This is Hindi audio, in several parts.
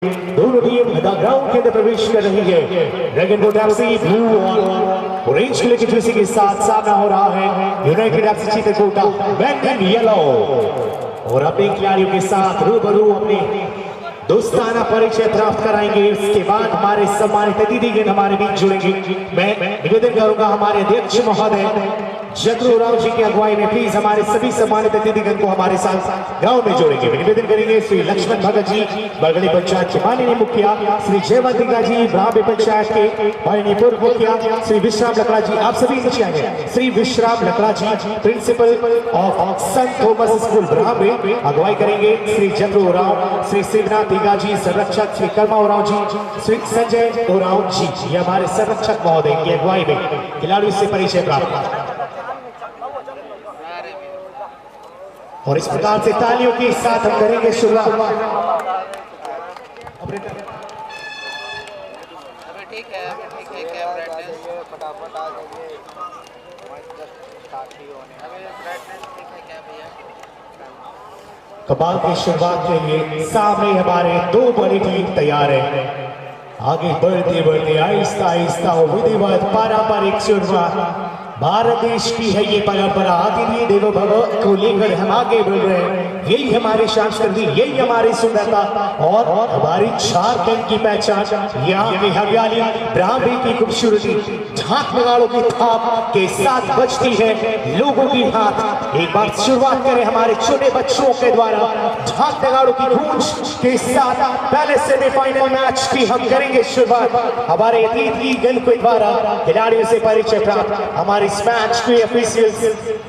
दोनों टीम ग्राउंड के अंदर प्रवेश कर रही है। ड्रैगन बोट एफसी ब्लू और ऑरेंज कलर की जर्सी के साथ सामना हो रहा है United FC Chitrakuta man in yellow और अपने खिलाड़ियों के साथ रूबरू अपने दोस्ताना परिचय प्राप्त कराएंगे। उसके बाद हमारे सम्मानित अतिथिगण हमारे बीच जुड़ेंगे। मैं निवेदन करूंगा हमारे अध्यक्ष महोदय जगरू राव जी की अगुवाई में प्लीज हमारे सभी सम्मानित अतिथिगण को हमारे साथ ग्राउंड में जोड़ेंगे। निवेदन करेंगे श्री लक्ष्मण भगत जी बरगड़ी पंचायत के माननीय मुखिया, श्री जयवंतिका जी ब्राह्मणी पंचायत के माननीय पूर्व मुखिया, श्री विश्राम लकड़ा जी, आप सभी नीचे आएंगे। श्री विश्राम लकड़ा जी principle of Sant Thomas school ब्राह्मणी अगुवाई करेंगे। श्री जगरू राव, श्री शिवनाथ जी संरक्षक, श्री कर्मा उराव जी, श्री संजय उराव जी, ये हमारे संरक्षक महोदय की अगुवाई में खिलाड़ियों से परिचय प्राप्त। और इस प्रकार से तालियों के साथ हम करेंगे शुरुआत। ठीक है फटाफट आ जाइए। कमाल की शुरुआत के लिए सामने हमारे दो बड़ी टीम तैयार है। आगे बढ़ते बढ़ते आहिस्ता आहिस्ता विधिवत पारंपरिक शुरुआत भारत देश की है ये परंपरा। आदित्य देवो भव को लेकर हम आगे बढ़ रहे हैं। यही हमारी संस्कृति, यही हमारी सुंदरता और हमारी झारखंड की पहचान। यहाँ की हरियाली, ब्राह्मणी की खूबसूरती झांक नगाड़ों की थाप के साथ बजती है लोगों की हाथ। एक बार शुरुआत करें हमारे छोटे बच्चों के द्वारा झांक नगाड़ों की गूंज के साथ पहले सेमीफाइनल मैच की हम करेंगे शुरुआत। हमारे अतिथिगण के द्वारा खिलाड़ियों से परिचय प्राप्त। हमारे इस मैच के ऑफिशियल्स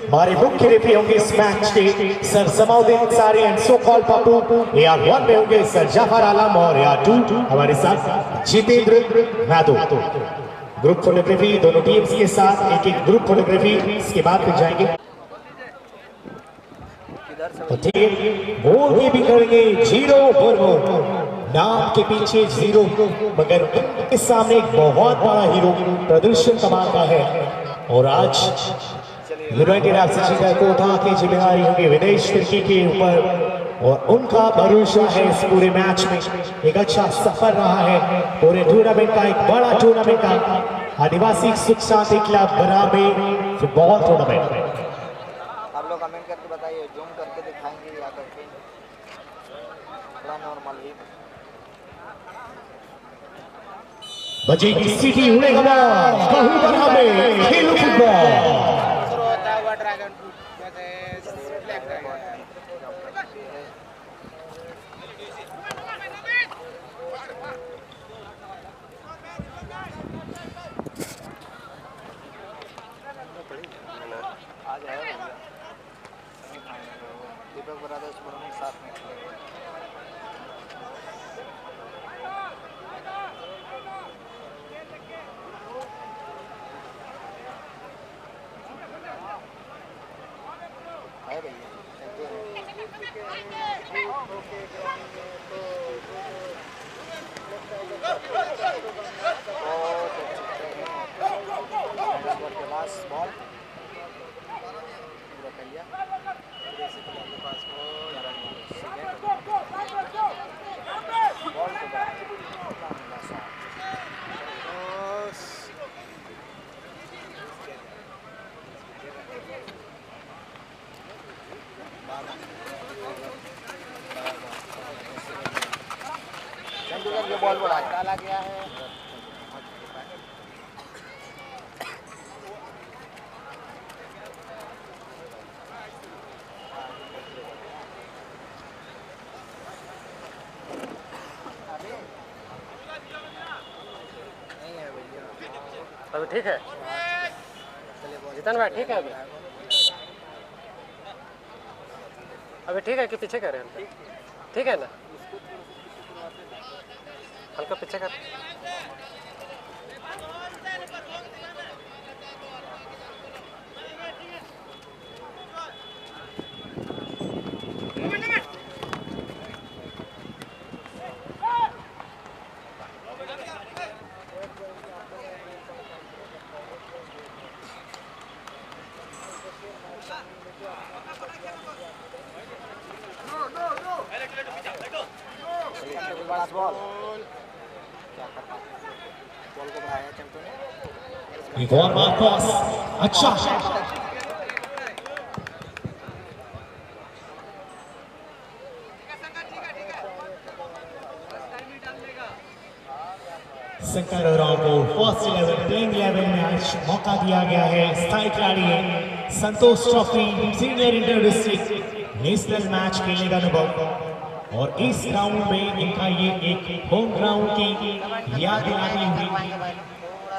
हमारे मुख्य रेफरी होंगे इस मैच के sir Samauddin Ansari and so called Pappu. AR 1 में होंगे सर जाफर आलम और AR 2 हमारे साथ जितेंद्र नादो। ग्रुप फोटोग्राफी दोनों टीम्स के साथ एक एक ग्रुप फोटोग्राफी इसके बाद फिर जाएंगे। गोल की भी करेंगे 0 नाम के पीछे 0 मगर उनके सामने एक बहुत बड़ा हीरो प्रदर्शन कमाल का है। और आज यूनाइटेड एफसी चित्रकूटा की जिम्मेदारी होगी विदेश फिरकी के ऊपर और उनका भरोसा है इस पूरे मैच में। एक अच्छा सफर रहा है पूरे टूर्नामेंट का, एक बड़ा टूर्नामेंट का आदिवासी सुख शांति क्लब बराबे फुटबॉल टूर्नामेंट। आप लोग कमेंट करके बताइए, जूम करके दिखाएंगे या करके थोड़ा नॉर्मल ही बजेगी सीटी उड़े हवा बहु बराबे खेलो फुटबॉल। दीपक ब्रदर्स साथ में ये बॉल बड़ा डाला गया है। अभी ठीक है जितन भाई, ठीक है अभी ठीक है कि पीछे कर रहे हैं? ठीक है ना, हल्का पीछे कर। बड़ा बॉल क्या करना बॉल को बढ़ाया चैंपियन ने एक और बार क्रॉस अच्छा शंकर ओराव को फर्स्ट 11 प्लेइंग 11 में आज मौका दिया गया है। स्थायी खिलाड़ी है, Santosh trophy senior inter district national match खेलने का अनुभव और इस ग्राउंड में इनका ये एक होम ग्राउंड की याद दिलाती हुई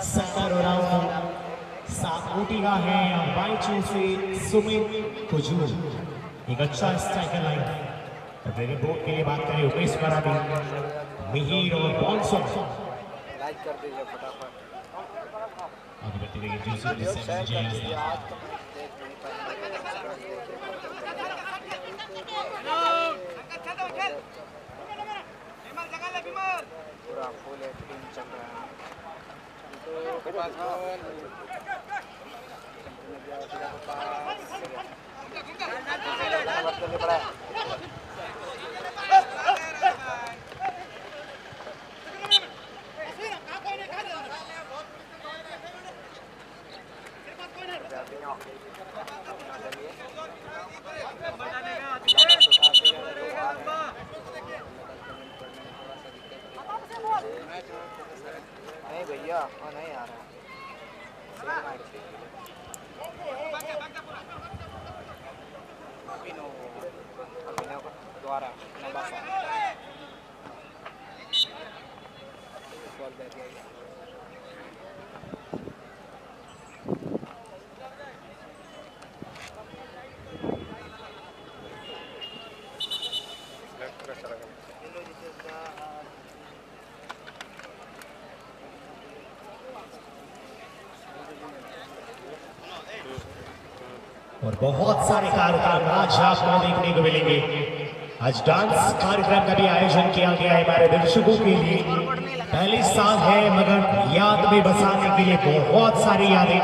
शंकर ओराव को साथ ऊटीगा है और बाईचू से सुमित कुजूर एक अच्छा स्ट्राइकर लाइन और ब्रेकिंग बोर्ड के लिए बात करें उमेश मराठी मिहिर और बॉन्सो लाइक कर दीजिए फटाफट आगे बढ़ते हुए दूसरे डिसेंबर जय आज तो देख नहीं पाएंगे पूरा फुल टीम चल रहा है नहीं भैया वो नहीं आ रहा अभिनव द्वारा बॉल बैठ गया और बहुत सारे कार्यक्रम आज आपको देखने को मिलेंगे। आज डांस कार्यक्रम का भी आयोजन किया गया है हमारे दर्शकों के लिए। पहली साल है मगर याद में बसाने के लिए बहुत सारी यादें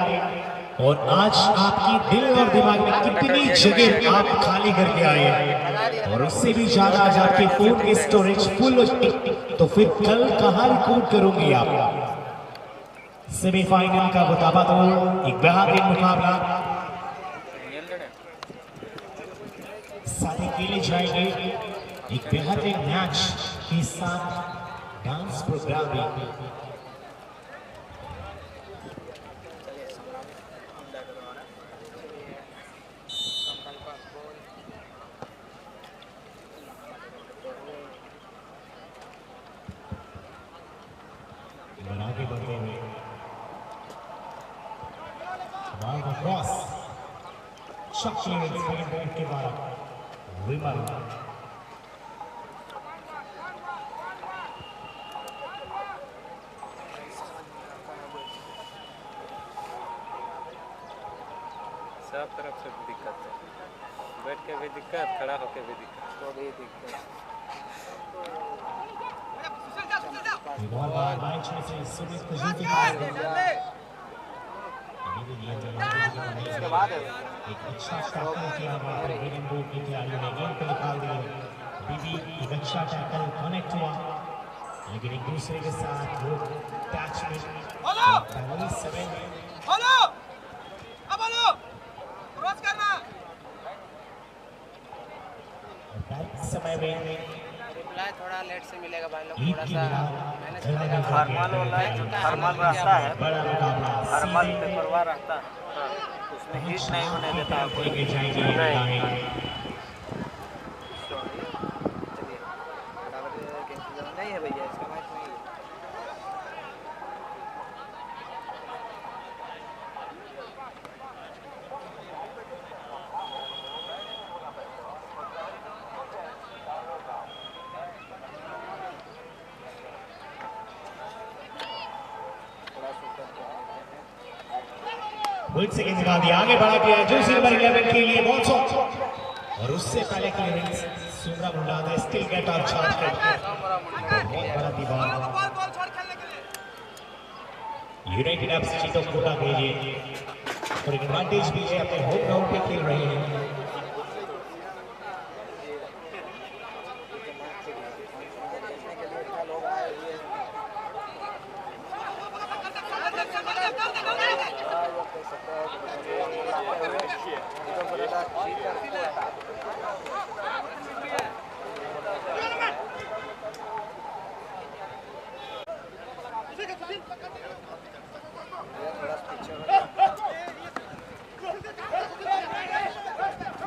और आज आपकी दिल और दिमाग में कितनी जगह आप खाली करके आए हैं और उससे भी ज्यादा आज आपके फोन की स्टोरेज फुल हो तो फिर कल कहाँ रिकॉर्ड करोगे आप। सेमीफाइनल का मुकाबला एक बेहतरीन मुकाबला साथ खेले जाएंगे एक बेहतरीन मैच के साथ डांस प्रोग्राम भी। आगे बढ़ते हुए बॉल का क्रॉस के द्वारा विमल सब तरफ से दिक्कत है, बैठ के भी दिक्कत, खड़ा होके भी दिक्कत, तो भी दिक्कत इसके बाद एक अच्छा टैकल किया हमारे विनिंग बोर्ड की खिलाड़ियों ने गेंद को निकाल दिया। बीबी एक अच्छा टैकल कनेक्ट हुआ लेकिन एक दूसरे के साथ वो अटैचमेंट पहले समय में समय में रिप्लाई थोड़ा लेट से मिलेगा भाई लोग, थोड़ा सा मैनेज करेगा। थर्मल रास्ता है, बड़ा मुकाबला थर्मल पेपरवा रहता है, उसमें हीट नहीं होने देता है। लेके जाएंगे चलिए नहीं है भैया, इसका मैच नहीं है। बुल से गेंद निकाल दिया, आगे बढ़ा दिया जो सिल्वर 11 के लिए बहुत शॉट और उससे पहले क्लियरेंस सुमरा मुंडा था स्टिल गेट ऑफ चार्ज करके बहुत बड़ा दीवार यूनाइटेड एफ चीतों कोटा के लिए और एक एडवांटेज भी है, अपने होम ग्राउंड पे खेल रहे हैं। देखने के लिए इतना लोग आए ये थोड़ा पीछे हो गया।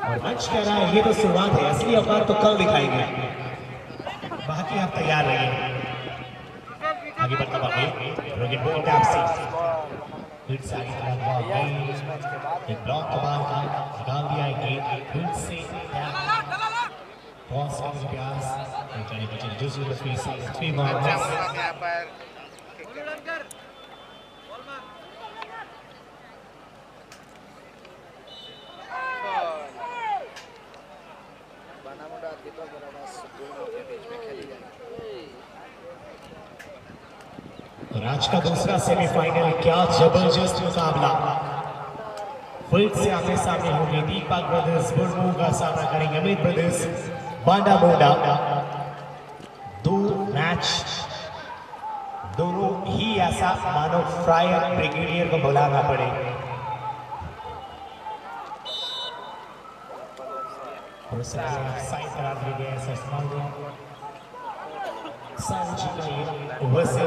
और मंच कह रहा है ये तो शुरुआत है, असली अवतार तो कल दिखाएंगे, बाकी आप तैयार रहिए। आगे बढ़ता हुआ रोगिन बोल टैप्सी फिर से आगे बढ़ा हुआ एक ब्लॉक के बाद निकाल दिया है गेंद फिर से बहुत सारे प्यास जाने बचे दूसरी तस्वीर से 3 बॉल यहाँ पर बनामुड़ा दीपक बराबर दोनों के बीच में खेली जाएगी। और आज का दूसरा सेमीफाइनल, क्या जबरदस्त मुकाबला, फिर से आमने सामने होंगे। दीपक ब्रदर्स बुरमू का सामना करेंगे अमित ब्रदर्स बांडा मोडा। दो मैच दोनों ही ऐसा मानो फ्रायर ब्रिगेडियर को बुलाना पड़े। और साइन करा दिए गए जी का ये वैसे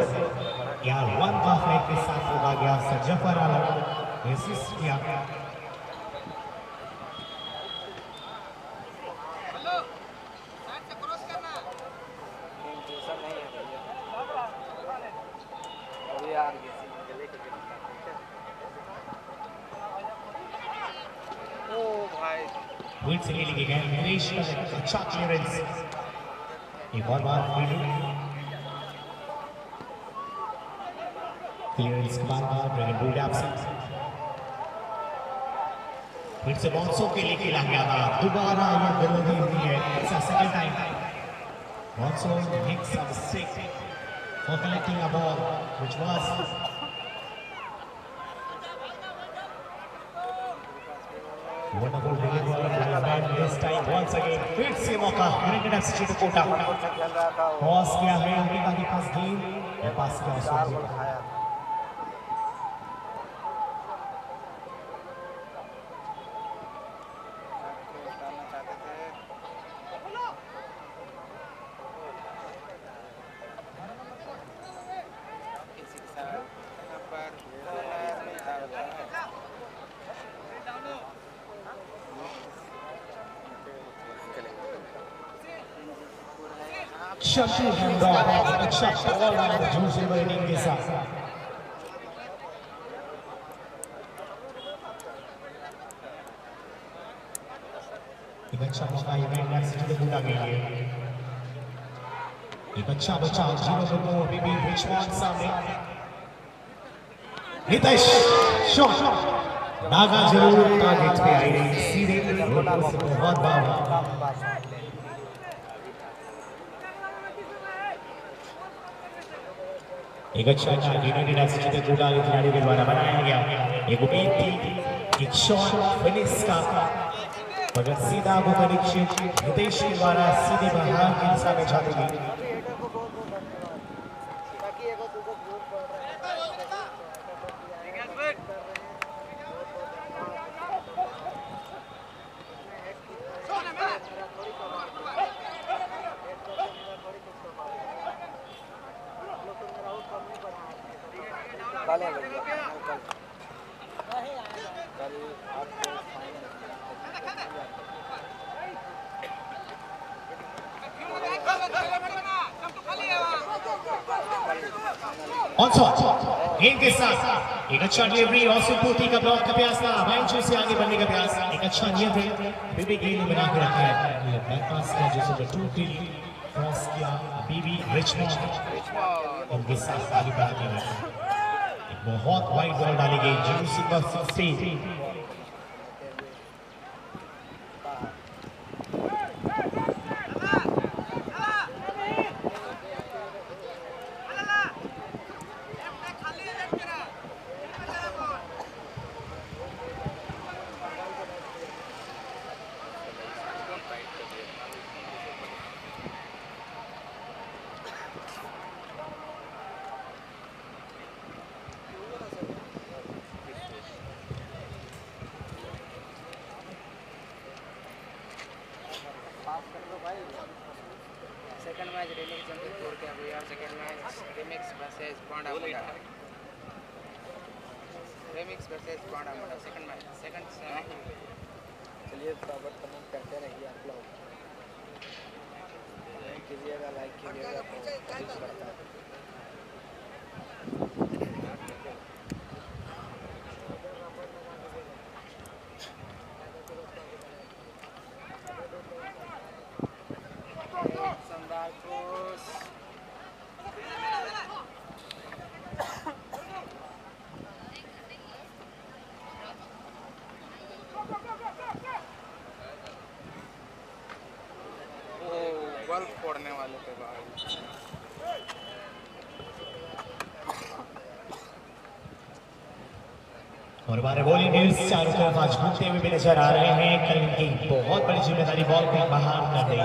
यार वन का फ्लैग के साथ होगा गया जफर आलम असिस्ट किया। विकेट से ले लिए गए नरेश का अच्छा क्लियरेंस, एक और बार क्लियरेंस के बाद ड्रैगन बूट एब्सेंट, फिर से मॉन्सो के लिए खेला गया था, दोबारा ये गलती हुई है, it's a second time Monso makes a mistake for collecting a ball which was wonderful brilliant ball this time once again फिर से मौका क्रिकेट एसोसिएशन कोटा पॉज किया है अमेरिका के पास गेम पास किया शशि हेमब्रा अच्छा बॉल आया दूसरे बैटिंग के साथ, एक अच्छा मौका इवेंट एसोसिएशन को गई है, एक अच्छा बचा 0-2 अभी भी रिचमॉन्ड सामने हितेश शॉट नागा जरूर टारगेट पे आई रही सीधे बहुत बार एक अच्छा यूनाइटेड एसोसिएशन कोटा के खिलाड़ियों के द्वारा बनाया गया एक उम्मीद थी एक शॉट फिनिश का, मगर सीधा वो कनेक्शन हितेश के द्वारा सीधे बाहर की दिशा में जाती गई। गेंद के साथ एक अच्छा डिलीवरी और सुपूर्ति का ब्लॉक का प्रयास था, बेंच से आगे बढ़ने का प्रयास, एक अच्छा नियंत्रण बीबी गेंद बना के रखा है, बैकपास का जो सुपर 2 क्रॉस किया बीबी रिचमॉन्ड उनके साथ आगे बढ़ाते हुए एक बहुत वाइड बॉल डाली गई जो सुपर 16 सेकंड मैच रिमिक्स जमते तोड़ के अभी और सेकंड मैच रिमिक्स वर्सेस पांडा मुंडा रिमिक्स वर्सेस पांडा मुंडा सेकंड मैच सेकंड चलिए बराबर कमेंट करते रहिए आप लोग, कीजिएगा, लाइक कीजिएगा तो कुछ करता है। संदार क्रॉस बल्ब फोड़ने वाले थे भाई। और हमारे बॉलिंग न्यूज चारों तरफ आज घूमते हुए भी नजर आ रहे हैं। कल इनकी बहुत बड़ी जिम्मेदारी बॉल को बाहर कर दी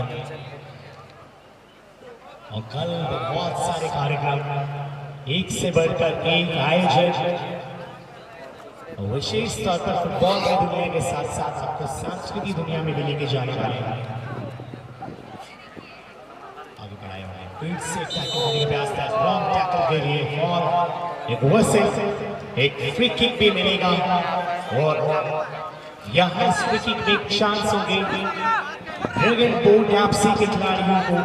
और कल बहुत सारे कार्यक्रम एक से बढ़कर एक आयोजन विशेष तौर पर फुटबॉल की दुनिया के साथ साथ आपको सांस्कृतिक दुनिया में भी लेके जाने वाले हैं। आगे बढ़ाए हुए फिर से टैकल करने का प्रयास था, लॉन्ग टैकल के लिए फॉल, एक वसल, एक फ्री किक भी मिलेगा और यहाँ इस फ्री किक में एक चांस होगी ड्रैगन बोल्ट एफसी के खिलाड़ियों को।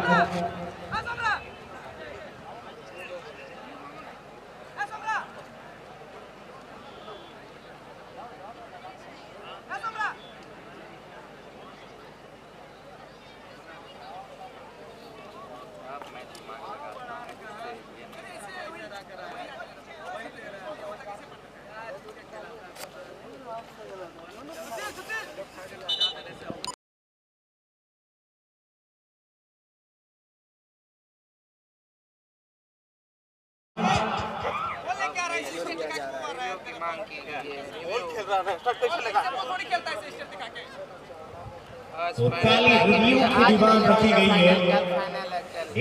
तो पहले रिव्यू की डिमांड रखी गई है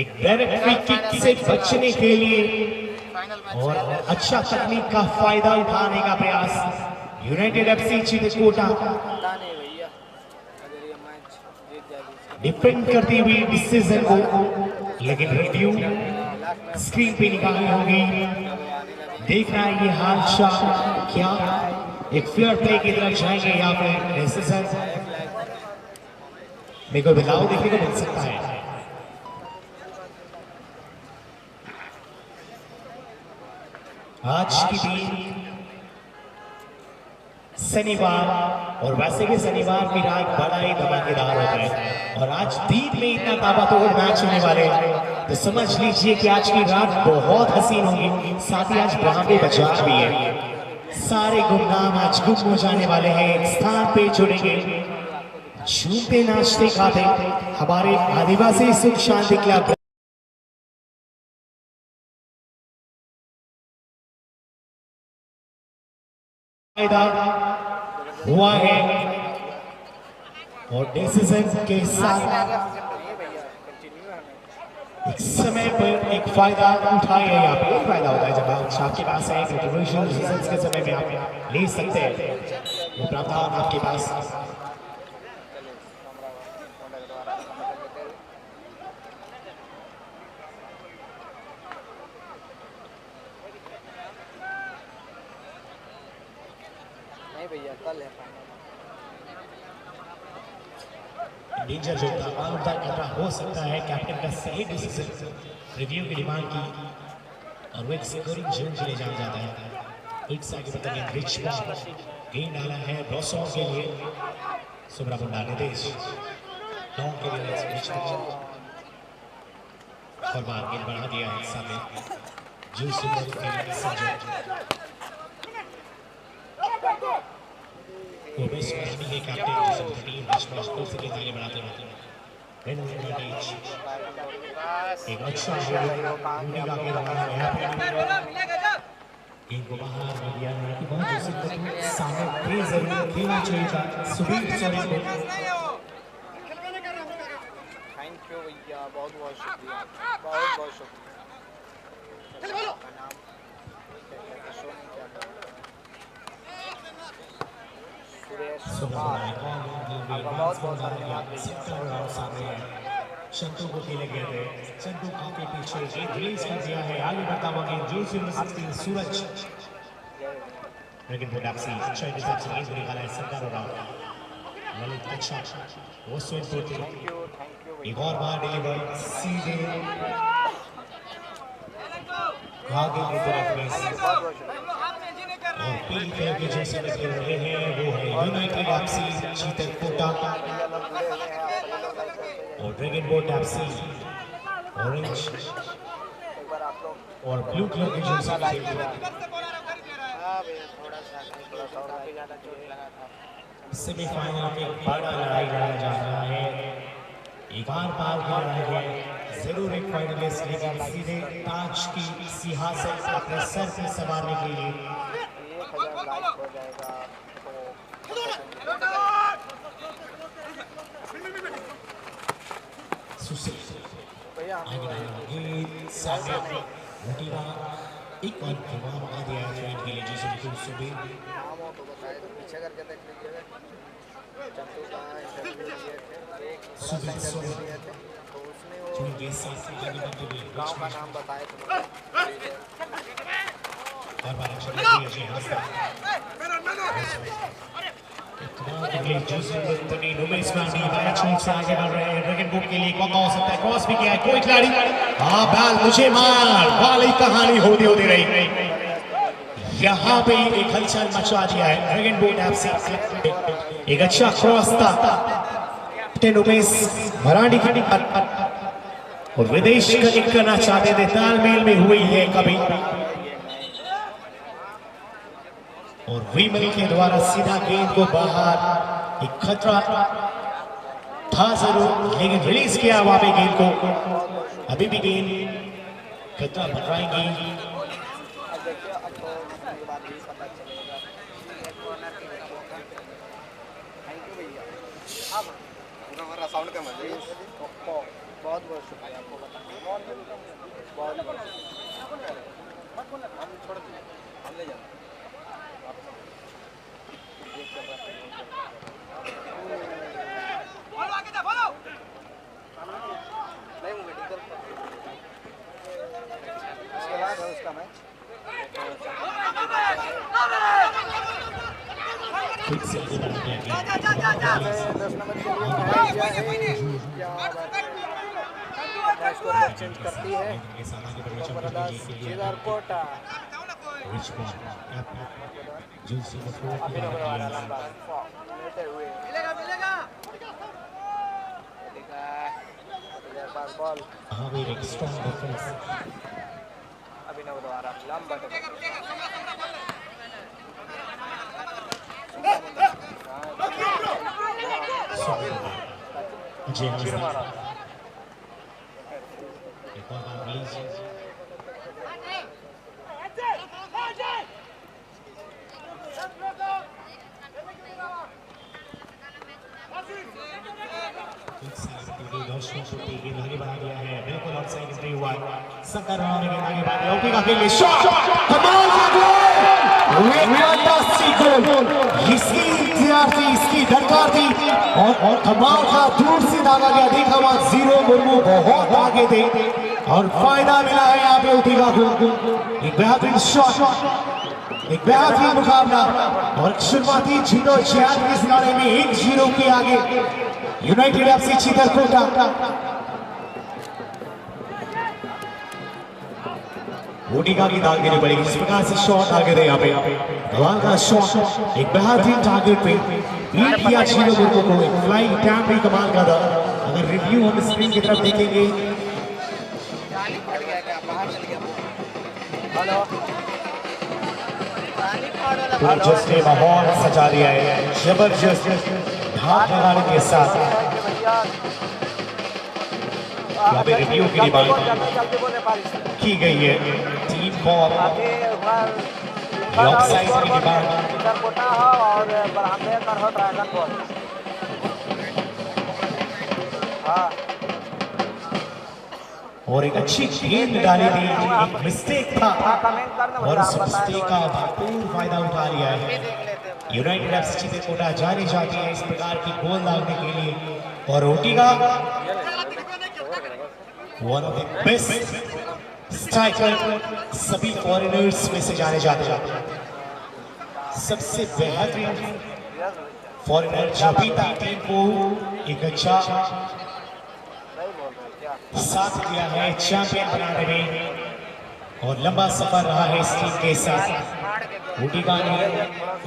एक डायरेक्ट फ्री किक से बचने के लिए और अच्छा तकनीक का फायदा उठाने का प्रयास यूनाइटेड एफसी चित्रकूटा डिफेंड करती हुई डिसीजन को, लेकिन रिव्यू स्क्रीन पे निकाली होगी। देखना है ये हादसा क्या एक फेयर प्ले की तरफ जाएंगे या फिर डिसीजन मेरे को बदलाव देखने को मिल सकता है। आज की दिन शनिवार और वैसे भी शनिवार की रात बड़ा ही धमाकेदार होता है और आज दिन में इतना ताबड़तोड़ मैच होने वाले हैं तो समझ लीजिए कि आज की रात बहुत हसीन होगी। साथ ही आज बॉम्बे बाजार भी है। सारे गुमनाम आज गुम हो जाने वाले हैं, एक स्थान पे जुड़ेंगे, झूमते नाचते खाते हमारे आदिवासी सुख शांति क्लब हुआ है और डिसीजन के साथ एक समय पर एक फायदा उठाया। यहाँ पे एक फायदा होता है जब आपके पास है कंट्रोवर्शियल डिसीजंस के समय में आप ले सकते हैं वो प्रावधान आपके पास। नहीं भैया कल है डेंजर जो था मालूमदार खतरा हो सकता है। कैप्टन का सही डिसीजन रिव्यू की डिमांड की और वो एक स्कोरिंग जोन के लिए जाना जाता है। एक से आगे बताइए रिच बॉल गेंद डाला है रॉसो के लिए, सुब्रा मुंडा निदेश लॉन्ग के लिए रिच बॉल और बार गेंद बढ़ा दिया है सामने जो सुपर के लिए संजय वो बेस्ट आर्मी के कैप्टन जिसमें टीम रिस्पॉन्सिबल से आगे बढ़ाते रहते हैं। एक अच्छा भूमिका के रहा है इनको बाहर दिया है कि बहुत उसी सामने खेल जरूर खेलना चाहिए था। सुबीर सोरेन को थैंक यू भैया, बहुत बहुत शुक्रिया, बहुत बहुत शुक्रिया। बहुत बहुत धन्यवाद। चंदू को खेले गए थे, चंदू काफी पीछे गेंद रिलीज कर दिया है, आगे बढ़ता हुआ गेंद जूसी नंबर 16 सूरज लेकिन बोडाक्सी अच्छा डिफेंस से गेंद निकाला है सरकार और आउट। ललित अच्छा वो स्विंग करते एक और बार डिलीवर सीधे आगे की तरफ में और पीली कलर के जैसे में खेल रहे हैं वो है यूनाइटेड एफसी चीतल कोटा और ड्रैगन बोट एफसी ऑरेंज और ब्लू कलर के जैसे में खेल रहे हैं। काफी ज्यादा चोट लगा था। सेमीफाइनल में बड़ा लड़ाई लड़ा जा रहा है, एक बार पार कर रहा है जरूर एक फाइनलिस्ट लेकिन सीधे ताज की सिंहासन अपने सर पे संभालने के लिए 1000 लाइक हो जाएगा सुशील भैया आगे सामने लटीवा एक और जवाब आ दिया है ट्रेन के लिए जिसे बिल्कुल सुबह नाम हो तो बताए तो पीछे करके देख लीजिएगा। चंदू का इंटरव्यू लिए थे, एक सुबह इंटरव्यू लिए थे तो उसने वो के साथ आगे बढ़ते हुए गांव का नाम बताए थे। और बार अच्छा लगी है जी हंसता उमेश गांधी बैट्समैन से आगे बढ़ रहे हैं, ड्रैगन बुक के लिए मौका हो सकता है, क्रॉस भी किया है कोई खिलाड़ी हाँ बाल मुझे मार वाली कहानी होती होती रही। यहाँ पे एक हलचल मचा दिया है ड्रैगन बोट एफसी, एक अच्छा क्रॉस था उमेश मराठी की और विदेश कनेक्ट करना चाहते थे, तालमेल में हुई है कभी और विमल के द्वारा सीधा गेंद को बाहर, एक खतरा था जरूर लेकिन रिलीज किया वहां पे गेंद को, अभी भी गेंद खतरा बढ़ाएंगी। अब देखिए अब तो उसके बाद भी पता चलेगा। थैंक यू भैया। अब पूरा हमारा साउंड कम है बहुत बहुत शुक्रिया आपको बताने बहुत हम छोड़ दिए हम ले जाते नहीं मेडिकल उसके बाद है उसका मैच फिर से आगे बढ़ा दिया गया। 10 नंबर के लिए स्कोर चेंज करती है के साथ आगे बढ़ना चाहते हैं के लिए सीधर कोटा रिच बॉल जूसी को थ्रो किया लेते हुए पास बॉल हाँ वे एक स्ट्रॉन्ग डिफेंस अभिनव द्वारा लंबा जी हाँ एक और बार रिलीज दर्शकों को गेंद आगे बढ़ा दिया है, बिल्कुल ऑफसाइड नहीं हुआ, सकर राव ने गेंद आगे बढ़ा दिया, ओपी का खेल शॉट कमाल का गोल, गोल इसकी इंतजार थी, इसकी दरकार थी और कमाल का दूर से दागा गया, देखा वहां जीरो मुर्मू बहुत आगे थे और फायदा मिला है यहाँ पे ओटीगा को, एक बेहतरीन शॉट, एक बेहतरीन मुकाबला और शुरुआती जीरो 46 लड़ाई में 1-0 के आगे यूनाइटेड एफसी चीतल कोटा। ओटीगा की दाग देनी पड़ेगी, जिस प्रकार से शॉट आगे थे यहाँ पे कमाल का शॉट, एक बेहतरीन टारगेट पे बीट किया जीरो मुर्मू को, एक फ्लाइंग टैप भी कमाल का था। अगर रिव्यू हम स्क्रीन की तरफ देखेंगे तो जस्ट ने माहौल सजा दिया है जबरदस्त ढाक लगाने के साथ। यहाँ पे रिव्यू की डिमांड की गई है, टीम बॉल ऑफसाइड की डिमांड और एक अच्छी गेंद डाली थी, एक मिस्टेक था और उस मिस्टेक का भरपूर फायदा उठा लिया है यूनाइटेड एफसी चीतल कोटा। जानी जाती है इस प्रकार की गोल डालने के लिए और Ortega one of the best striker सभी फॉरेनर्स में से जाने जाते हैं। सबसे बेहतरीन फॉरेनर जो भी टीम को एक अच्छा साथ दिया है चैंपियन बनाने में, और लंबा सफर रहा है इस टीम के साथ। ओटिगा ने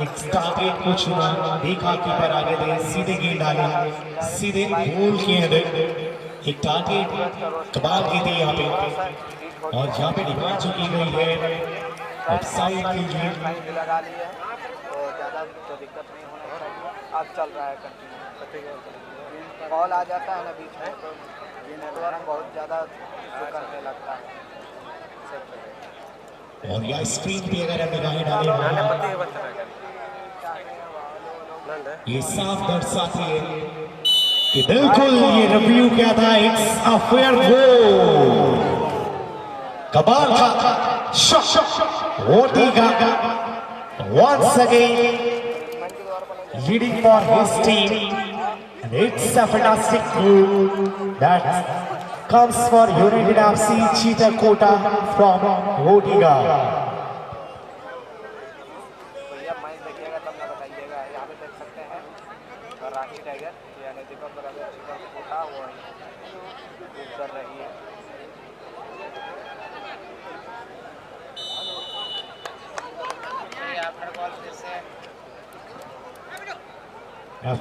एक टारगेट को चुना, देखा कीपर आगे दे, सीधे गेंद डाली, सीधे गोल के अंदर एक टारगेट कमाल की थी यहाँ पे, और यहाँ पे डिमांड जो की गई है ऑफसाइड के लिए। लगा ली है तो ज़्यादा तो दिक्कत नहीं होना चाहिए। अब चल रहा है कंटिन्यू, कॉल आ जाता है ना बीच में तो ये नेटवर्क बहुत ज़्यादा इशू करने लगता है। और यह स्क्रीन पे अगर हम निगाहें डालें ये साफ दर्शाती है कि बिल्कुल ये रिव्यू क्या था, इट्स अ फेयर गोल। कमाल का shot ओटिगा once again leading for his team, and it's a fantastic goal that comes for United FC Cheetah Kota from Otiga. भैया मैच देखिएगा तब ना बताइएगा। यहाँ पे देख सकते हैं राखी टाइगर यानी दीपक बराबर चीता कोटा वो कर रही है। आफ्टर बॉल फिर से के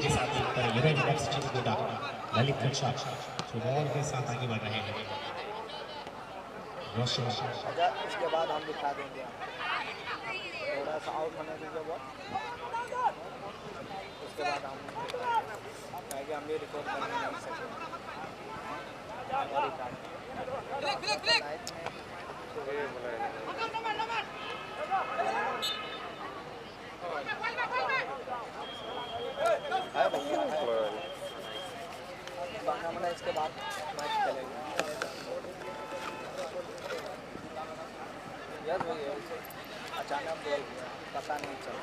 साथ यूनाइटेड एफसी चीता कोटा ललित खंडा बॉल के साथ आगे बढ़ रहे हैं। अच्छा इसके बाद हम दिखा देंगे, थोड़ा सा आउट होने दीजिए बॉल, उसके बाद हम कहेंगे हम भी रिकॉर्ड करने नहीं सकेंगे। इसके बाद मैच चलेगा। यस भैया अचानक बोल गया, पता नहीं चला।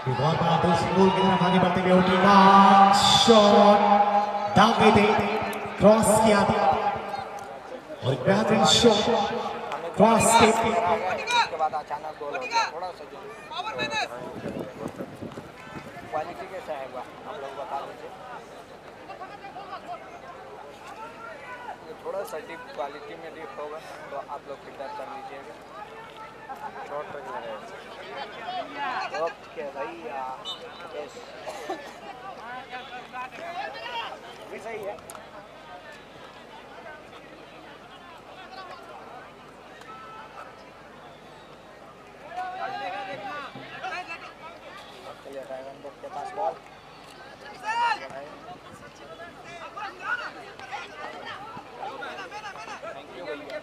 बहुत बड़ा दूसरी गोल की तरफ आगे बढ़ते हुए ओटिगा शॉट दागे थे, क्रॉस किया था और बेहतरीन शॉट क्रॉस के उसके बाद अचानक गोल हो गया। थोड़ा सा क्वालिटी कैसा है हुआ आप लोग बता दीजिए। थोड़ा सा डिप क्वालिटी में डिप होगा तो आप लोग फीडबैक कर लीजिएगा। ओके भैया यस भी सही है। चलिए ड्रैगन बुक के पास बॉल थैंक यू भैया।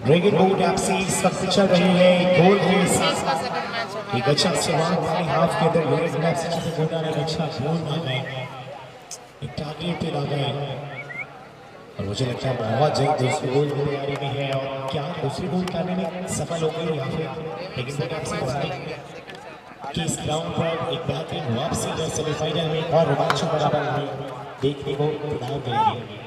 ड्रैगन बूट एफसी इस वक्त चल रही है गोल के साथ। एक अच्छा शुरुआत वाली हाफ के अंदर यूनाइटेड एफसी चीता कोटा ने अच्छा गोल मारा है, एक टारगेट पे लगा है और मुझे लगता है बहुत जल्द दूसरी गोल की तैयारी में है। और क्या दूसरी गोल करने में सफल हो गई यहाँ पे ड्रैगन बूट एफसी कि इस ग्राउंड पर एक बेहतरीन वापसी जो सेमीफाइनल में और रोमांचक बराबर में देखने को प्रदान करेगी।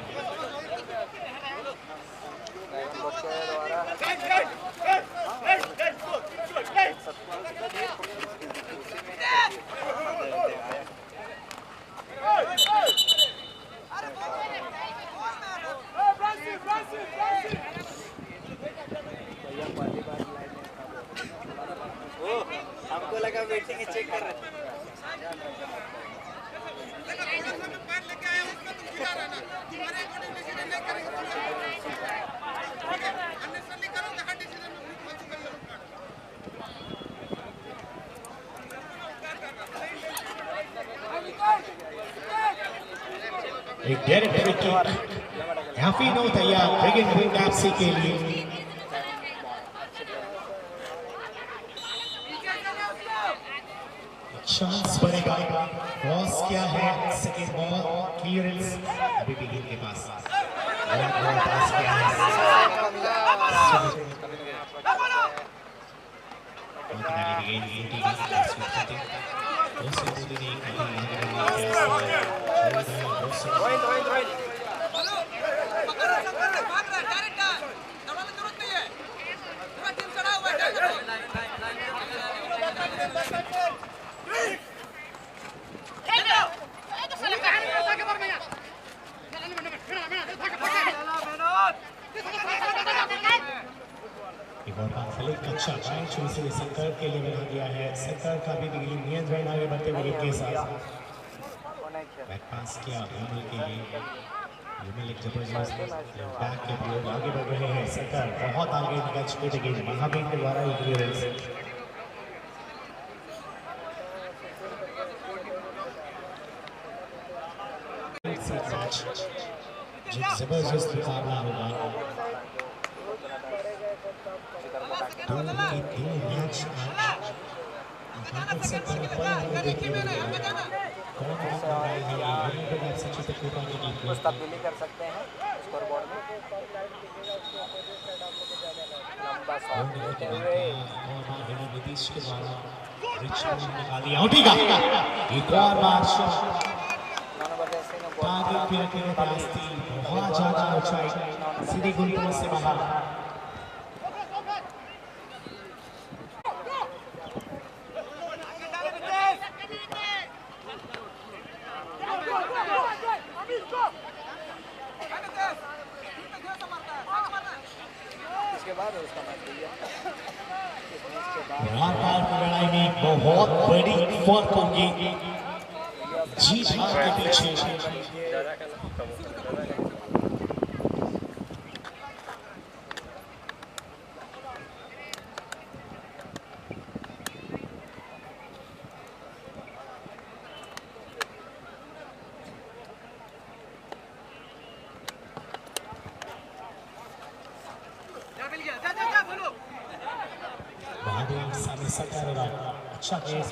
हमको लगा वेटिंग चेक कर रहे थे। एक डायरेक्ट फ्री किक याफिनो तैयार ब्रिगेड विंग एफसी के लिए। चांस बनेगा, क्रॉस क्या है, सेकंड बॉल क्लियरेंस अभी भी गेंद के पास, बॉल पास किया है, अच्छा राइट शो से शंकर के लिए बना दिया है। शंकर का भी नियंत्रण आगे बढ़ते हुए के साथ बैक पास किया विमल के लिए। विमल एक जबरदस्त बैक के प्रयोग आगे बढ़ रहे हैं। शंकर बहुत आगे निकल चुके थे, महावीर के द्वारा ही क्लियरेंस। जबरदस्त मुकाबला होगा, दो मैच कुछ तब्दीली कर सकते हैं स्कोरबोर्ड में। लंबा शॉट लेते हुए नीतीश के द्वारा निकाल दिया, उठेगा एक और बार शॉट टारगेट पे रखने प्रयास थी, बहुत ज्यादा ऊंचाई सीधे गुंडों से बाहर। लड़ाई में बहुत बड़ी फर्क होगी जीत हार के पीछे। अच्छा केस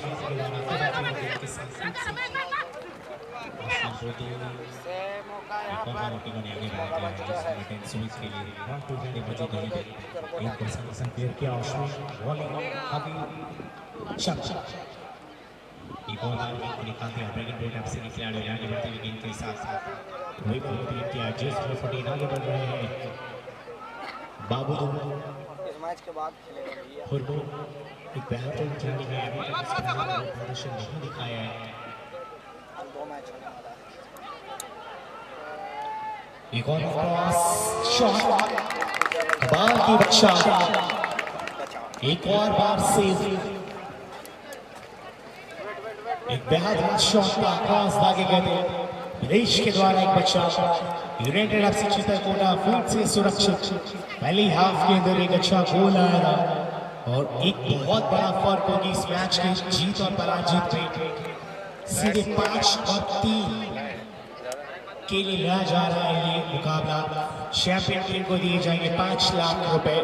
बाबू इस मैच के बाद खेलेगा एक बेहतरीन खिलाड़ी है, अभी तक प्रदर्शन नहीं दिखाया है। दो मैच होने वाला है। एक और क्रॉस शॉट, कमाल की बच्चा, एक और बार सेव, एक बेहतरीन शॉट का क्रॉस दागे गए विदेश के द्वारा एक बच्चा। यूनाइटेड एफसी चित्रकोटा फील्ड से सुरक्षित पहली हाफ के अंदर एक अच्छा गोल आया था और एक बहुत बड़ा फर्क होगी इस मैच के जीत और पराजित में। सीधे 5 और 3 के लिए लिया जा रहा है ये मुकाबला। चैंपियन टीम को दिए जाएंगे 5 लाख रुपए,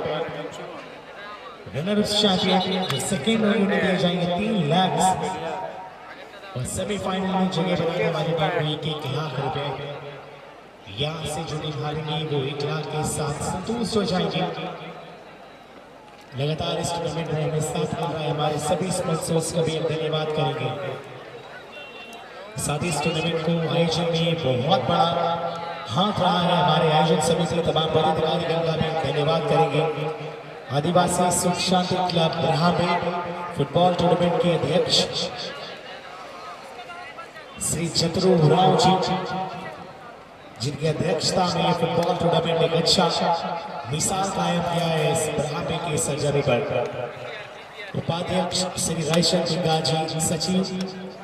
रनर चैंपियन जो सेकेंड रनर में दिए जाएंगे 3 लाख और सेमीफाइनल में जगह बनाने वाले टीम को 1 लाख रुपए। यहाँ से जो टीम हारेंगी वो 1 लाख के साथ संतुष्ट हो जाएंगे। लगातार इस टूर्नामेंट में हमें साथ मिल रहा है, हमारे सभी स्पॉन्सर्स का भी धन्यवाद करेंगे। साथ ही इस टूर्नामेंट को आयोजन में बहुत बड़ा हाथ रहा है हमारे आयोजन समिति तमाम पदाधिकारीगण का भी धन्यवाद करेंगे। आदिवासी सुख शांति क्लब ब्रह्मे फुटबॉल टूर्नामेंट के अध्यक्ष श्री चतुरू राव जी, जिनकी अध्यक्षता में फुटबॉल टूर्नामेंट एक अच्छा मिसाल कायम किया है इस ब्रह्मे के सर्जरी पर। उपाध्यक्ष श्री रायशन सिंगा जी, सचिव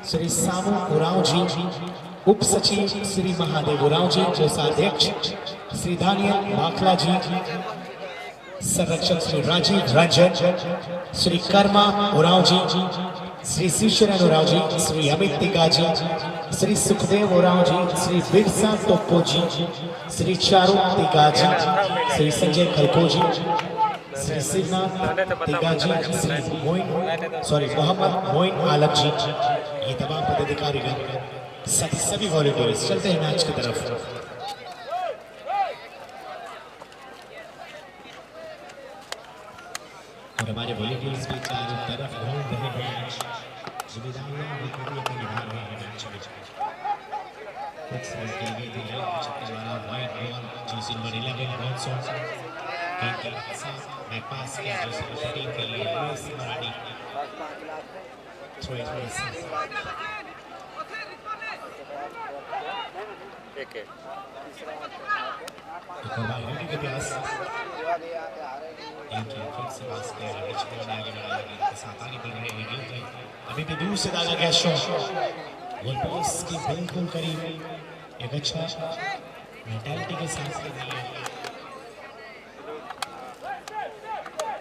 श्री सामू उराव जी, उप सचिव श्री महादेव उराव जी, कोषाध्यक्ष श्री दानियल माखला जी, संरक्षक श्री राजीव रंजन, श्री कर्मा उराव जी, श्री शिवशरण उराव जी, श्री अमित तिगा जी, श्री सुखदेव ओराव जी, श्री बिरसा टोप्पो जी, श्री चारू तिगा जी, श्री संजय खलको जी, श्री शिवनाथ तिगा जी, श्री मोहम्मद मोइन आलम जी, ये तमाम पदाधिकारीगण, सभी वॉलंटियर्स। चलते हैं मैच की तरफ। और हमारे वॉलंटियर्स भी चारों तरफ घूम रहे हैं, जिम्मेदारियां बखूबी निभा रहे हैं मैच में। फिक्स रन की गई थी लाइन छक्के वाला वाइड बॉल, जर्सी नंबर 11 बॉन्सॉन के साथ बैक पास किया जर्सी नंबर 13 के लिए Louis Marani. Throw in place एक और बाल रेडी के पास एक फिर से पास किया रिच ने आगे बढ़ाया, गेंद के साथ आगे बढ़ रहे हैं गेंद अभी भी दूर से डाला गया शॉट, गोल पोस्ट के बिल्कुल करीब। एक अच्छा मेंटालिटी के साथ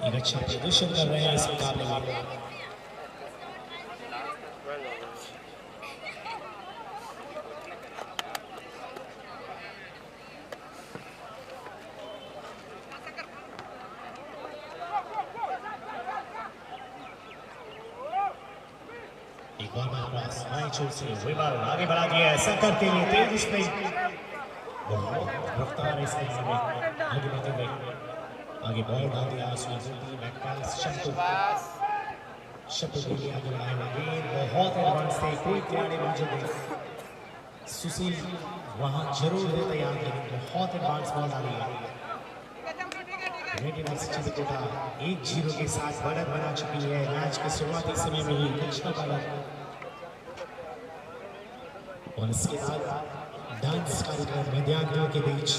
एक अच्छा प्रदर्शन कर रहे हैं इस मुकाबले में। एक और बार से विमल आगे बढ़ा दिया, ऐसा करते हुए तेज इसमें बहुत रफ्तार है इसमें आगे बढ़ते हुए आगे बॉल डाल दिया उसमें बैक पास शब्द के लिए आगे बढ़ाए हुए गेंद बहुत एडवांस थे, कोई खिलाड़ी मौजूद नहीं, सुशील वहां जरूर है तैयार, लेकिन बहुत एडवांस बॉल डाली है। चित्रकूटा 1-0 के साथ बढ़त बना चुकी है मैच के शुरुआती समय में ही अच्छा बढ़त, और इसके बाद डांस कार्यक्रम विद्यार्थियों के बीच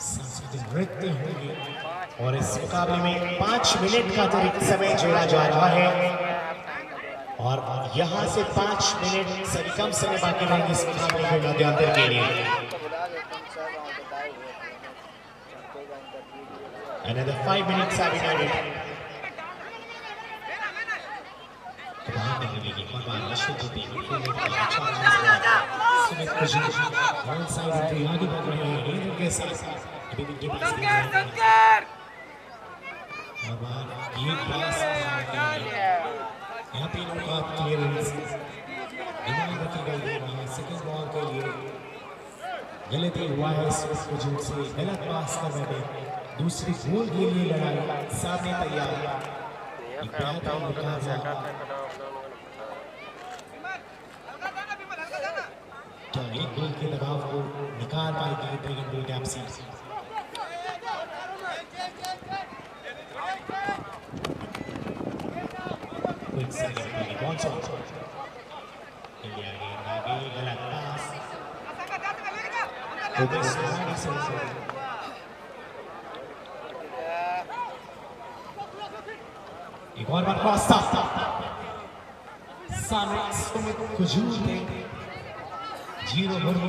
सांस्कृतिक नृत्य होंगे और इस मुकाबले में 5 मिनट का अतिरिक्त समय जोड़ा जा रहा है और यहाँ से 5 मिनट से कम समय बाकी रहेंगे इस मुकाबले के मध्यांतर के लिए। Another 5 minutes have been added. One side entry आगे बढ़ रहे हैं गेंद के साथ अभी भी गेंद और ये पास यहाँ पे इनका क्लियरेंस ध्यान रखी गई है, वहाँ सेकंड बॉल के लिए गलती हुआ है, स्विच से गलत पास कर रहे थे, दूसरी गोल के लिए लड़ाई सामने तैयार। क्या एक गोल के दबाव को निकाल पाएगी ड्रैगन बुल टैप्सी? गलत पास एक और बार क्रॉस सामने सुमित कुजूर ने 0-0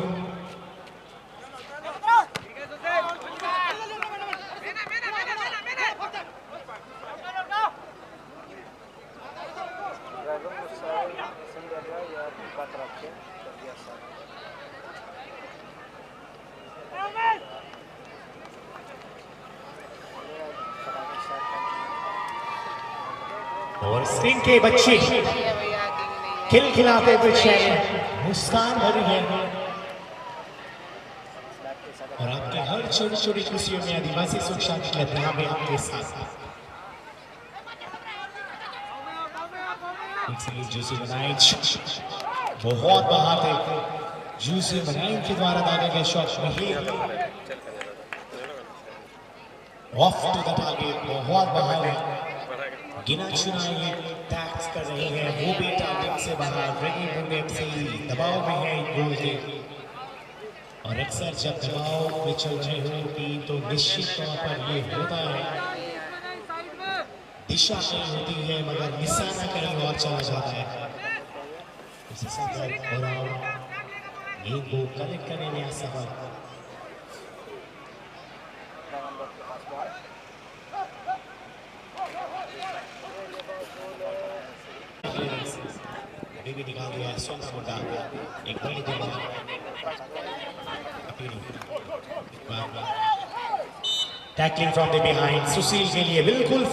और सिंह के बच्चे खिलखिलाते हुए चेहरे मुस्कान भरी है और आपके हर छोटी छोटी खुशियों में आदिवासी सुख शांति लहरा में आपके साथ जूसी बनाई बहुत बाहर थे, जूसी बनाई के द्वारा दागे गए शॉट में ही ऑफ टू द टारगेट बहुत बाहर है, गिना चुना ये टैक्स कर रही है, वो भी टारगेट से बाहर ड्रैगन से दबाव में है गोल के। और अक्सर जब दबाव में चल रही हो टीम तो निश्चित तौर पर ये होता है, दिशा कहीं होती है मगर निशाना कहीं और चला जाता है। गेंद को कनेक्ट करने में असफल, अभी भी निकाल दिया है सोना मुंडा, एक बड़ी देर टैकलिंग फ्रॉम द बिहाइंड सुशील के लिए बिल्कुल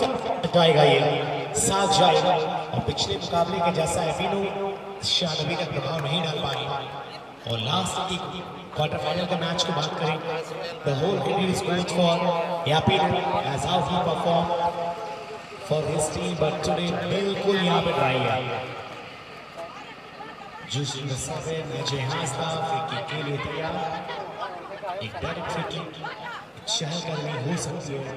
जाएगा, ये साथ जाएगा। और पिछले मुकाबले के जैसा है विनो शायद अभी तक प्रभाव नहीं डाल पाई। और लास्ट की क्वार्टर फाइनल के मैच की बात करें, the whole credit is going for Yapino as how he perform for his team, but today बिल्कुल यहाँ पे ट्राई है। जूसी बसावे अजय हास्ता फ्री के लिए तैयार, एक डायरेक्ट फ्री किक चहलकदमी हो सकती है।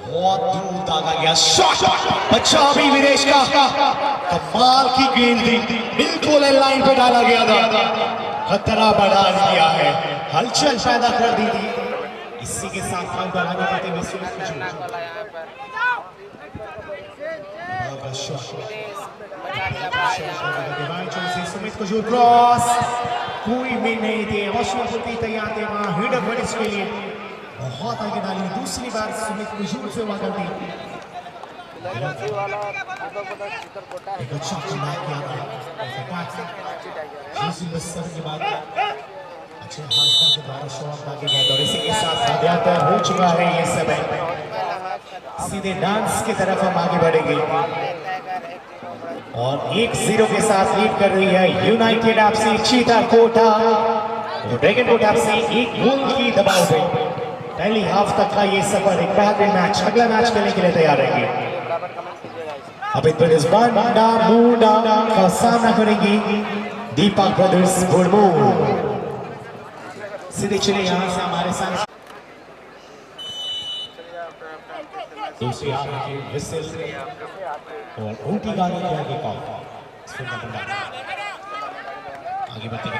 बहुत दूर दागा गया शॉट, बच्चा भी विदेश का, कमाल की गेंद थी, बिल्कुल लाइन पे डाला गया था, खतरा बढ़ा दिया है, हलचल पैदा कर दी थी। इसी के साथ हम बढ़ाने पाते हुए सुमित को जो क्रॉस कोई भी नहीं थे, अवश्य तैयार थे वहां हिडन बनिस के लिए, बहुत आगे डाली, दूसरी बार सुमित को जोर से हुआ करती। एक अच्छा खिलाड़ी किया के बाद अच्छे हाथ के द्वारा शॉट आगे गए और इसी के साथ आद्यातर हो चुका है ये समय। सीधे डांस की तरफ हम आगे बढ़ेंगे और 1-0 के साथ लीड कर रही है यूनाइटेड एफसी चीता कोटा और ड्रैगन कोट एफसी एक गोल की दबाव पे। पहली हाफ तक का ये सफर एक बेहतरीन मैच, अगला मैच खेलने के लिए तैयार रहेंगे। अब इस बांडा मूडा का सामना करेंगी दीपक ब्रदर्स बुड़मू। सीधे चले यहाँ से हमारे साथ दूसरी आगे विसिल और ऊटी गाने के आगे कॉल आगे बढ़ते हुए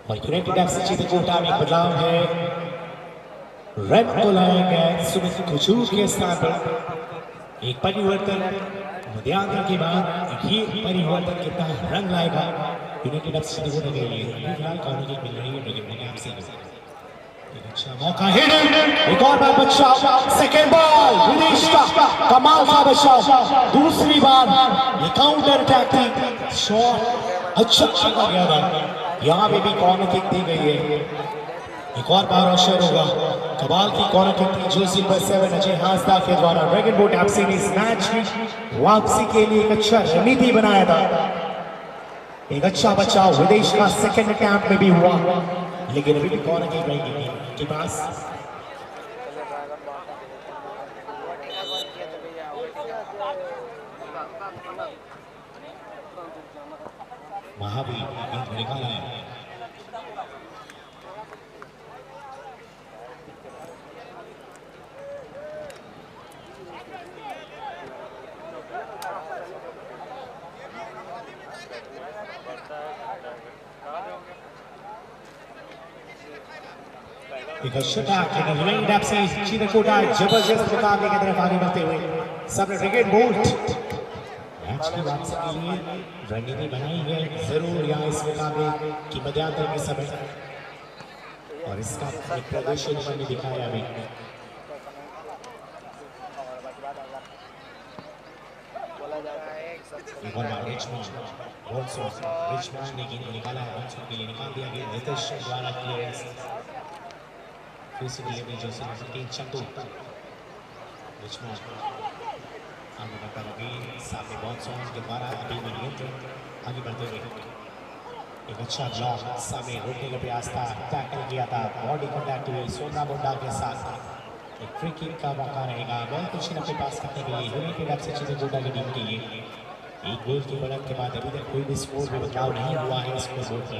और यूनाइटेड एफसी चीता कोटा में बदलाव है, रन को लाएंगे सुमित कुचूर के स्थान पर। एक परिवर्तन मध्यांतर के बाद ये परिवर्तन कितना रंग लाएगा यूनाइटेड एफसी चीता कोटा के लिए। फिलहाल कॉर्नर किक मिल रही है ड्रैगन एफसी को। एक अच्छा मौका, एक और बार बच्चा, सेकेंड बॉल विदेश का कमाल का बच्चा, दूसरी बार ये काउंटर अटैक थी, शॉट अच्छा खेला गया था, यहाँ पे भी कॉर्नर किक दी गई है। एक और बार अवसर होगा, कमाल की कॉर्नर किक थी जो नंबर 7 अजय हास्दा के द्वारा। ड्रैगन बोट एफसी ने इस मैच की वापसी के लिए एक अच्छा रणनीति बनाया था, एक अच्छा बचाव विदेश का सेकंड अटैम्प्ट में भी हुआ, लेकिन अभी भी कॉर्नर किक रहेगी के पास। महावीर गेंद निकाला है, एक यूनाइटेड एफसी चीता कोटा जबरदस्त मुकाबले की तरफ आगे बढ़ते हुए सबने ड्रैगन बोट मैच की वापसी के लिए रणनीति बनाई है जरूर यहाँ इस मुकाबले की मध्यांतर के समय, और इसका एक प्रदर्शन मैंने दिखाया अभी। एक और बार रिचमंड ने गेंद निकाला है, के लिए निकाल दिया गया नितेश द्वारा क्लियरेंस, फिर से डिलीवरी जो चंदू रिचमंड आगे बढ़ता लगी, सामने बहुत सॉन्ग के द्वारा अभी भी नियंत्रण आगे बढ़ते हुए एक अच्छा ब्लॉक, सामने रोकने का प्रयास था, टैकल किया था, बॉडी कॉन्टैक्ट हुई सोना मुंडा के साथ, एक फ्री किक का मौका रहेगा। बॉल पोजीशन अपने पास करने के लिए यूनाइटेड एफसी चित्रकूटा की टीम के लिए। एक गोल की बढ़त के बाद अभी तक कोई भी स्कोर में बदलाव नहीं हुआ है स्कोर बोर्ड पर।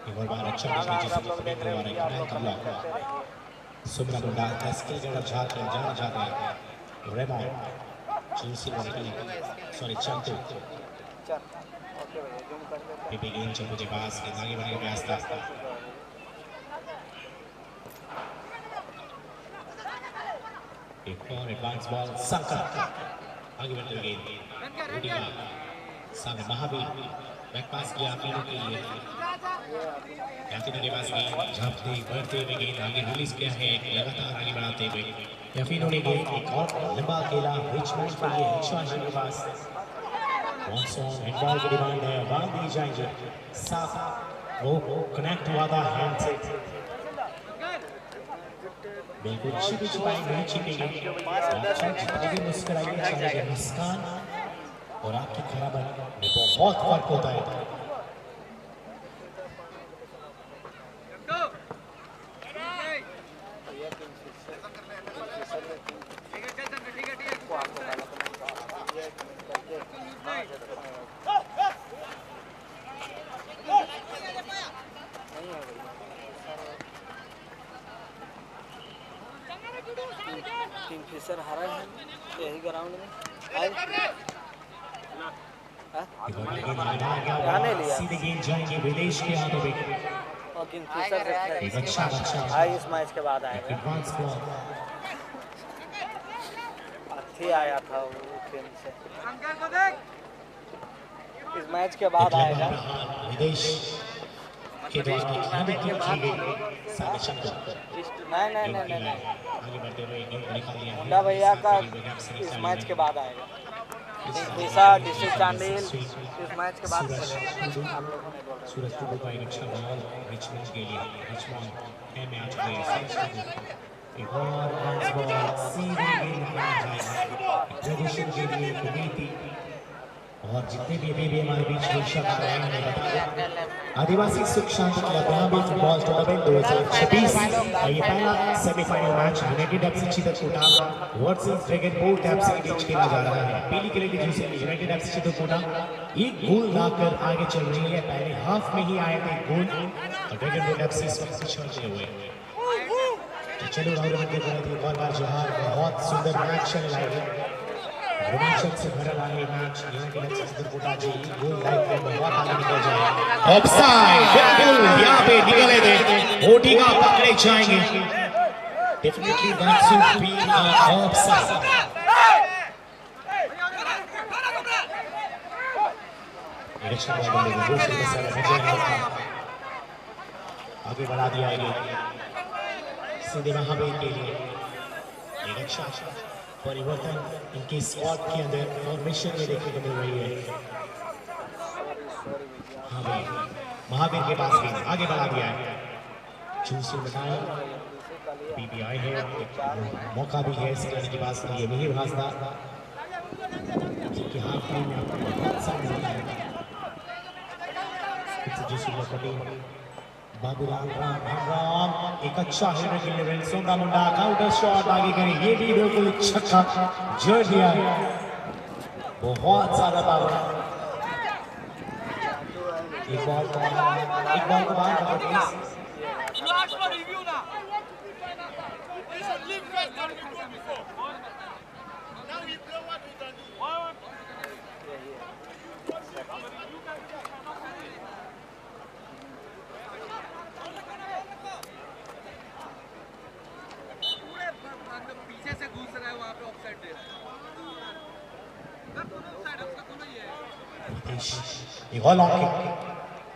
एक और बार अच्छा पिछले जिसमें पकड़ने के लिए रहा है सुमरा मुंडा 10 के जगह झाड़ के जाना चाहता है। रेमॉन चूसी सॉरी चंटू बीबी गेंद चंटू के पास आगे बढ़ने का रास्ता। एक और एडवांस बॉल संकट आगे बढ़ते हुए गेंद सामने महावीर बैक पास किया पीनू के लिए। याफिनो के पास गेंद झांकते बढ़ते हुए गेंद आगे रिलीज किया है लगातार आगे बढ़ाते हुए। याफिनो ने गेंद एक और लंबा खेला रिचमंड के लिए हिचवाशी के पास। मॉनसून हैंडबॉल की डिमांड है बाल दी जाएंगे साफ वो कनेक्ट हुआ था हैंड से बिल्कुल छिपी छिपाई नहीं छिपेगी। मुस्कुराइए चाहेंगे मुस्कान और आपकी खराबी में बहुत फर्क होता है। किंगफिशर हारा है यही ग्राउंड में सीधे गेंद जाएंगे विदेश के हाथों में और किंगफिशर अच्छा इस मैच के बाद आएगा। एडवांस बॉल अच्छी आया था वो खेल से इस मैच के बाद आएगा। विदेश के द्वारा नहीं आगे बढ़ते हुए निकाल लिया मुंडा भैया का इस मैच के बाद आएगा। डिस्ट्रिक्ट चांडिल इस मैच के बाद सूरज टुडू का एक अच्छा बॉल रिचमंड के लिए रिचमंड है मैच में एक और बॉल सीधे गेंद पर जाएगा प्रदर्शन के लिए कुनीति और जितने भी अभी हमारे बीच दर्शक आ रहे हैं बताया आदिवासी सुख शांति क्लब यहाँ फुटबॉल टूर्नामेंट 2026 ये पहला semifinal match United FC Chitrakuta versus dragon boat FC के बीच खेला जा रहा है। पीली कलर की जर्सी में यूनाइटेड एफसी चित्रकूटा एक गोल लाकर आगे चल रही है। पहले हाफ में ही आए थे गोल और ड्रैगन बोट एफसी इस वक्त पिछड़ते हुए। तो चलो राहुल के बार जोहार बहुत सुंदर मैच चल रहा है। रोमांचक से भरा रहा है मैच यूनाइटेड एफसी चित्रकूटा जी गोल लाइन के बहुत आगे निकल जाए। ऑफसाइड बिल्कुल यहां पे निकले थे ओटीगा पकड़े जाएंगे। Definitely that should B offside. Election वाले ने दूसरे के साथ विजय आगे बढ़ा दिया है सीधे महावीर के लिए एक अच्छा परिवर्तन इनके स्क्वाड के अंदर फॉर्मेशन में देखने को मिल रही है। हाँ भाई महावीर के पास भी आगे बढ़ा दिया है चूसी बताया पीबीआई है मौका भी है सिखाने के पास ये वही रास्ता जिनके हाथ में बहुत सा मिलता है। बाबूराम राम एक अच्छा हिलने के लिए सोंगा मुंडा काउंटर शॉट आगे करें ये भी बिल्कुल छक्का जड़ दिया है बहुत सारा पावर। एक बॉल को बाहर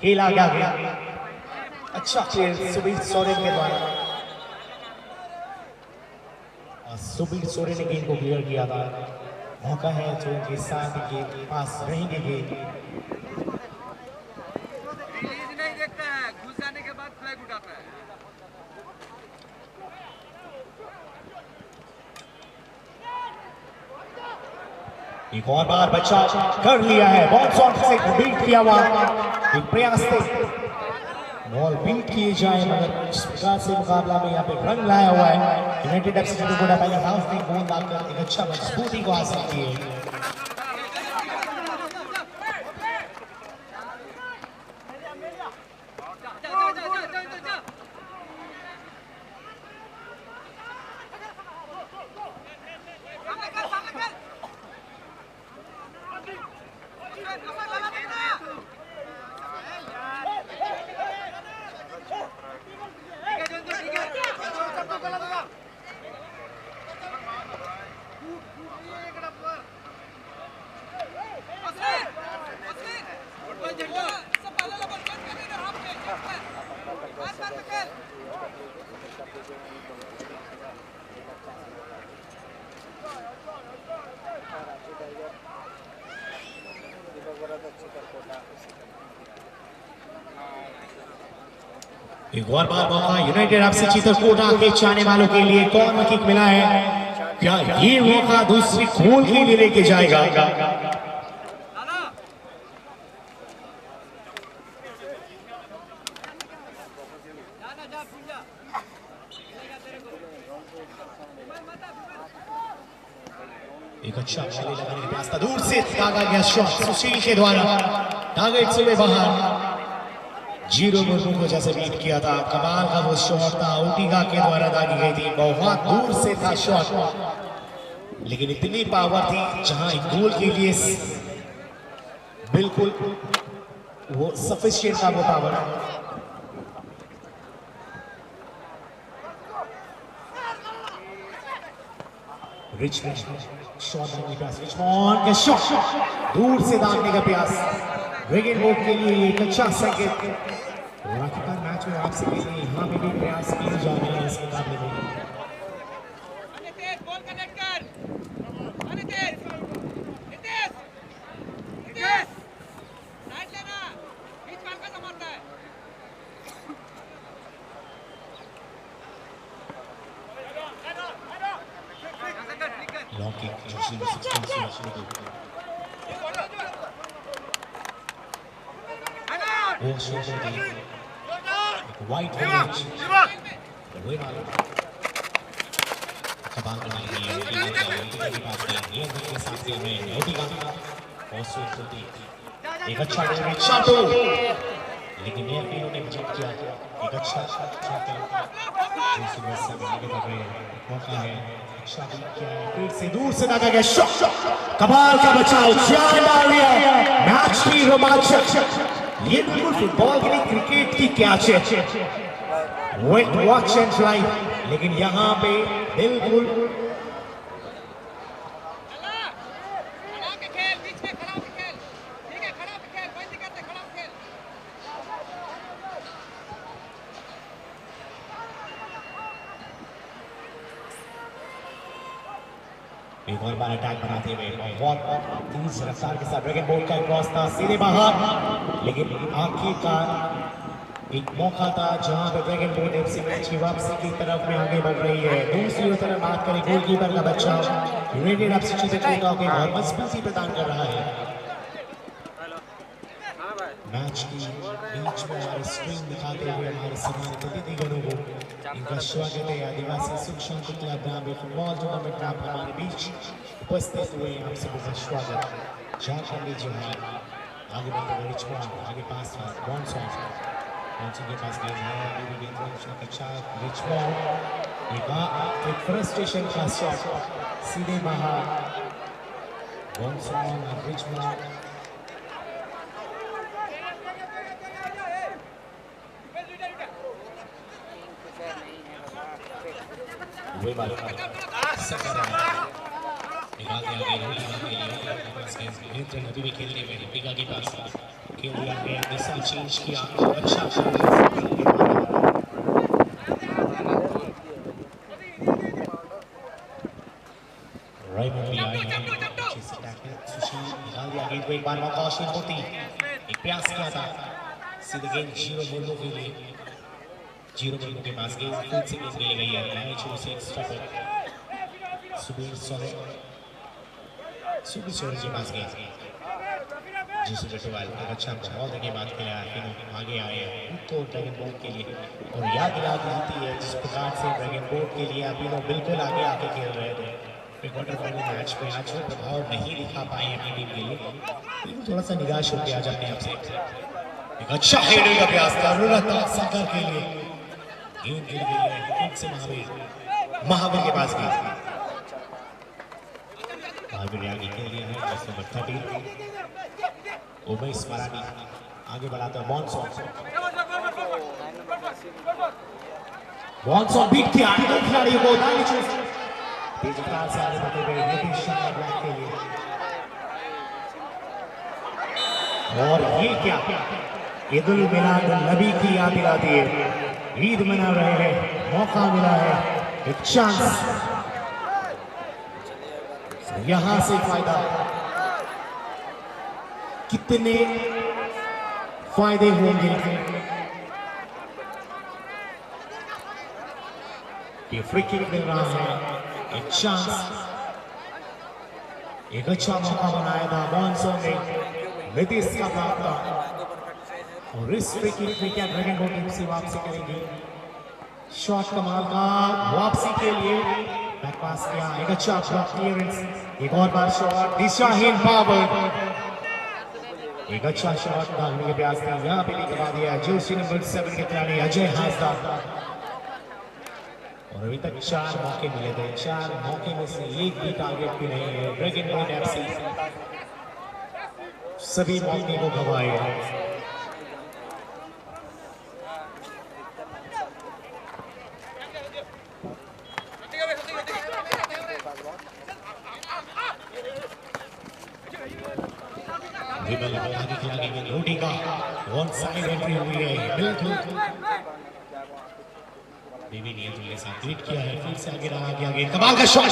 खेला गया अच्छा खेल सुबीर सोरेन के द्वारा। सुबीर सोरेन ने गेंद को क्लियर किया था। मौका है जो उनके साथ के पास रहेंगे गेंद नहीं देखता है घुस जाने के बाद फ्लैग उठाता है। एक और बार बचाव कर लिया है, बॉन्सॉन से बीट किया हुआ एक प्रयास थे बॉल बीट किए जाए, मगर इस प्रकार से मुकाबला में यहाँ पे रंग लाया हुआ है यूनाइटेड एफसी को पहले हाफ में गोल डालकर एक अच्छा मजबूती को हासिल किए। एक और बार मौका यूनाइटेड एफसी चित्रकूटा के चाहने वालों के लिए, कॉर्नर किक मिला है, क्या ये मौका दूसरी गोल के लिए लेके जाएगा? एक अच्छा बॉल लगाने के पास था, दूर से दागा गया शॉट सुशील के द्वारा, टारगेट से बाहर। जीरो मुर्मू को जैसे बीट किया था, कमाल का वो शॉट था, ओटिगा के द्वारा दागी गई थी, बहुत दूर से था शॉट, लेकिन इतनी पावर थी जहां एक गोल के लिए बिल्कुल वो सफिशिएंट था वो पावर। रिचमंड शॉट के पास, रिचमंड के शॉट दूर से दागने का प्रयास, ब्रिगेड बोर्ड के लिए एक अच्छा संकेत। लगातार मैच में आपसे यहाँ पे भी प्रयास किए जा रहे हैं इस मुकाबले में। लॉन्ग किक वो शॉट होती है, एक वाइट विलेज वही वाला कबाल बनाई गई है, ओटिगा के पास गई, नियंत्रण के साथ खेल रहे हैं ओटिगा, और शॉट होती है एक अच्छा डैमेज शॉट, लेकिन ये ने रिजेक्ट किया, एक अच्छा शॉट दूसरी बस से आगे बढ़ रहे हैं, मौका है, अच्छा किया है, फिर से दूर से दागा गया शॉट, कबाल का बचाव, जान डाल दिया, मैच की रोमांचक, ये बिल्कुल फुटबॉल की नहीं क्रिकेट की कैच है, वेट वॉच एंड फ्लाई, लेकिन यहाँ पे बिल्कुल एक और बार अटैक बनाते हुए बहुत तेज रफ्तार के साथ ड्रैगन बोल्ट का क्रॉस था सीधे बाहर, लेकिन आखिरकार एक मौका था जहां पे ड्रैगन बोल्ट एफसी मैच की वापसी की तरफ में आगे बढ़ रही है। दूसरी तरफ बात करें गोलकीपर का बचाव यूनाइटेड एफसी चित्रकूटा को बहुत मजबूती प्रदान कर रहा है। मैच की बीच में हमारे स्क्रीन दिखाते हुए हमारे सम्मानित अतिथिगणों को इनका स्वागत है। आदिवासी सुख शांति क्लब ग्रामीण फुटबॉल टूर्नामेंट में हमारे बीच उपस्थित हुए आप सभी का स्वागत। झारखंडी जो है आगे बढ़ते हुए रिचमंड आगे पास बॉन्सॉन के पास गेंद है, अच्छा रिचमंड एक फ्रस्ट्रेशन का शॉट सीधे बाहर, बॉन्सॉन और रिचमंड वही बात सकर है निकालते आगे नदी में खेलने में दीपिका के पास खेल दिया गया, दिशा चेंज किया, अच्छा राइमंड भी आए हैं, अच्छे से टैकल सुशील निकाल दिया गेंद को, एक बार मौका आशीष होती एक प्रयास किया था सीधे गेंद जीरो मुर्मू के लिए, जीरो मुर्मू के पास गेंद फिर से गेंद खेली गई है, मैच से एक्स्ट्रा पर सुबीर सोरेन सुबह सूरज के पास गए जिसमें बेटवाल अच्छा बहुत आगे बात खेला आगे आए उनको ड्रैगन बोट के लिए और याद दिला देती है जिस प्रकार से ड्रैगन बोट के लिए अभी लोग बिल्कुल आगे आके खेल रहे थे क्वार्टर फाइनल मैच में आज वो प्रभाव नहीं दिखा पाए अपनी टीम के लिए लेकिन थोड़ा सा निराश होकर आ जाते हैं आपसे एक अच्छा हेडर का प्रयास था सागर के लिए गेंद गिर गई है फिर से महावीर के पास गई महावीर आगे खेल लिया है नंबर 30 उमेश मराठी आगे बढ़ाता है मॉनसून बीट किया खिलाड़ी को दाई चूज तेज रफ्तार से आगे बढ़ते हुए नीतीश शर्मा ब्लैक के लिए और ये क्या ईद-उल मिलाद नबी की याद दिलाती है ईद मना रहे हैं मौका मिला है एक चांस यहां से फायदा कितने फायदे होंगे ये फ्री किक मिल रहा है एक चांस एक अच्छा मौका बनाया था मॉनसून ने नीतीश का प्राप्त और इस फ्री किक में क्या ड्रैगन बोट टीम से वापसी करेंगे शॉट कमाल का वापसी के लिए बैक पास किया एक अच्छा क्लियरेंस एक और बार शॉट दिशाहीन पावर एक अच्छा शॉट डालने के प्रयास था यहाँ पे नहीं करवा दिया जर्सी नंबर 7 के खिलाड़ी अजय हासदा और अभी तक 4 मौके मिले थे 4 मौके में से एक भी टारगेट भी नहीं है ड्रैगन बोट एफसी सभी मौके को गंवाए वन साइड एंट्री हुई है बिल्कुल बेबी नियंत्रण के साथ ट्रीट किया है फिर से आगे रहा गया गेंद कमाल का शॉट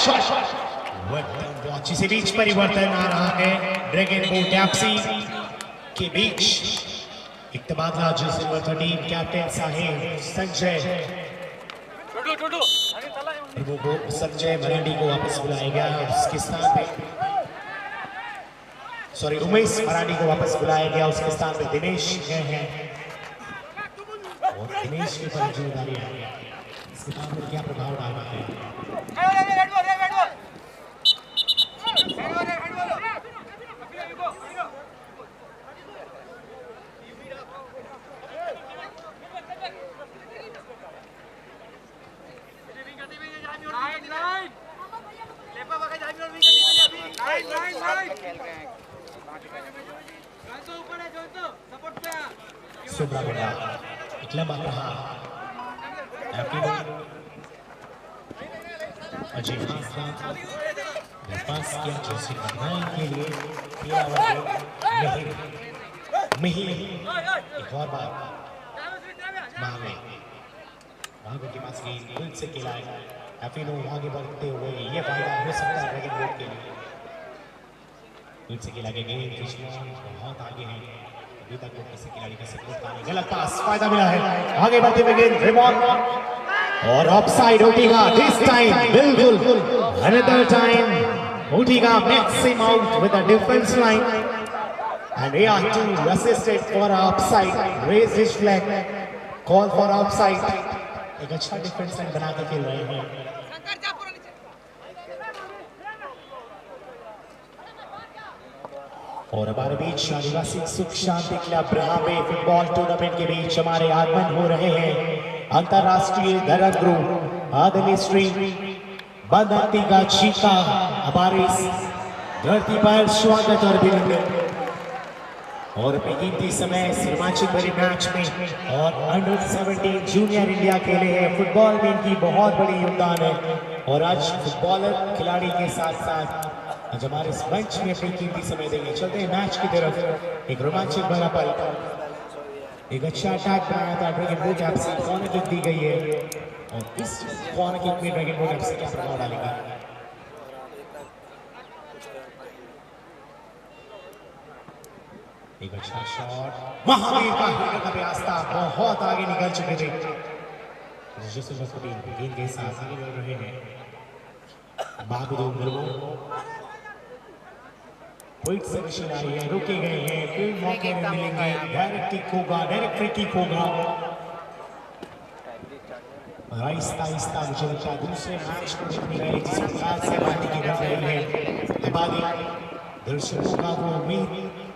वॉच से बीच परिवर्तन आ रहा है ड्रैगन बोट एफसी के बीच एक तबादला जो सिल्वर 13 कैप्टन साहिब संजय मराठी को वापस बुलाया गया है उसके स्थान पे उमेश मराठी को वापस बुलाया गया उसके स्थान पे दिनेश गए हैं और दिनेश के ऊपर जिम्मेदारी है इसके काम पर क्या प्रभाव डालना है सुब्रा बेटा एक लंबा रहा अजय पास किया जैसे बनाने के लिए मिहिर एक और बार महावीर के पास गेंद फिर से खेला है एफिनो आगे बढ़ते हुए ये फायदा हो सकता है ड्रैगन बोट के लिए फिर से खेला गया गेंद बहुत आगे है अभी तक किसी खिलाड़ी का सपोर्ट नहीं गलत पास फायदा मिला है आगे बढ़ते हुए गेंद रिमॉन और ऑफसाइड उठेगा दिस टाइम बिल्कुल अनदर टाइम उठेगा Maxim out with the defence line and they are to assisted for offside raise his flag call for offside एक अच्छा डिफेंस लाइन बना के खेल रहे हैं और हमारे बीच आदिवासी सुख शांति क्लब ब्रह्मे फुटबॉल टूर्नामेंट के बीच हमारे आगमन हो रहे हैं अंतरराष्ट्रीय धर्मगुरु आदरणीय श्री बदंती का चीता हमारे इस धरती पर स्वागत और अभिनंदन और कीमती समय रोमांचक भरे मैच में और अंडर 17 जूनियर इंडिया खेले हैं फुटबॉल में इनकी बहुत बड़ी योगदान है और आज फुटबॉलर खिलाड़ी के साथ साथ आज हमारे इस मंच में अपनी कीमती समय देंगे चलते हैं मैच की तरफ एक रोमांचक भरा पल एक अच्छा अटैक बनाया था dragon boat FC corner kick दी गई है और इस कॉर्नर किक में ड्रैगन बोट एफसी क्या प्रभाव डालेगा एक अच्छा शॉट महावीर का हेडर का प्रयास था बहुत आगे निकल चुके थे गेंद के साथ आगे बढ़ रहे हैं बागुदो फिर से मशीन आई है, रुके गए हैं, फिर मौके में मिलेंगे, डायरेक्ट किक होगा, डायरेक्ट फ्री किक होगा। आहिस्ता आहिस्ता मुझे लगता है दूसरे मैच को देखने गए जिस प्रकार से पानी की बन रही है, अब आगे दर्शकों का वो उम्मीद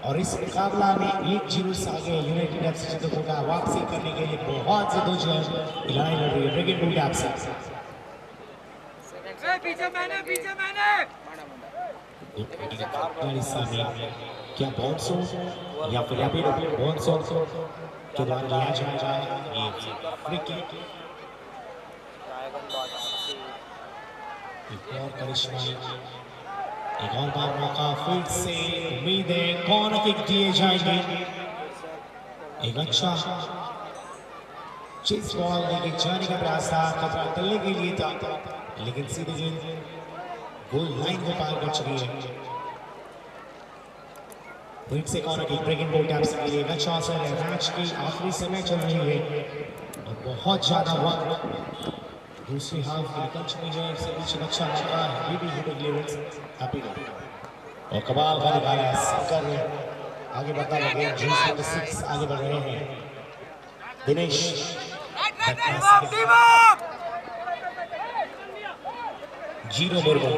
और इस मुकाबला में 1-0 से आगे यूनाइटेड एफसी चित्रकूट वापसी करने के लिए बहुत से दो लड़ाई लड़ रही है ड्रैगन बूट ऐप से। क्या बाउंस हो या फिर यहाँ पे बाउंस हो के द्वारा लिया जाएगा ये फ्री किक। एक और करिश्मा, एक और बार मौका, फिर से उम्मीद है कॉर्नर किक दिए जाएंगे। एक अच्छा चेस बॉल लेके जाने का प्रयास था, खतरा टलने के लिए था, लेकिन सीधे गेंद गोल लाइन को पार कर चुकी है। फिर से corner kick dragon boot app के लिए अच्छा अवसर है। मैच की आखिरी समय चल रही है और बहुत ज्यादा वक्त दूसरी हाफ निकल चुकी है, इससे कुछ अच्छा मौका है। बीबी हिटिंग लेवल्स हैप्पी और कमाल का निकाला है संकर आगे बढ़ता हुआ गेम 6 आगे बढ़ रहे हैं। दिनेश जीरो मुर्मू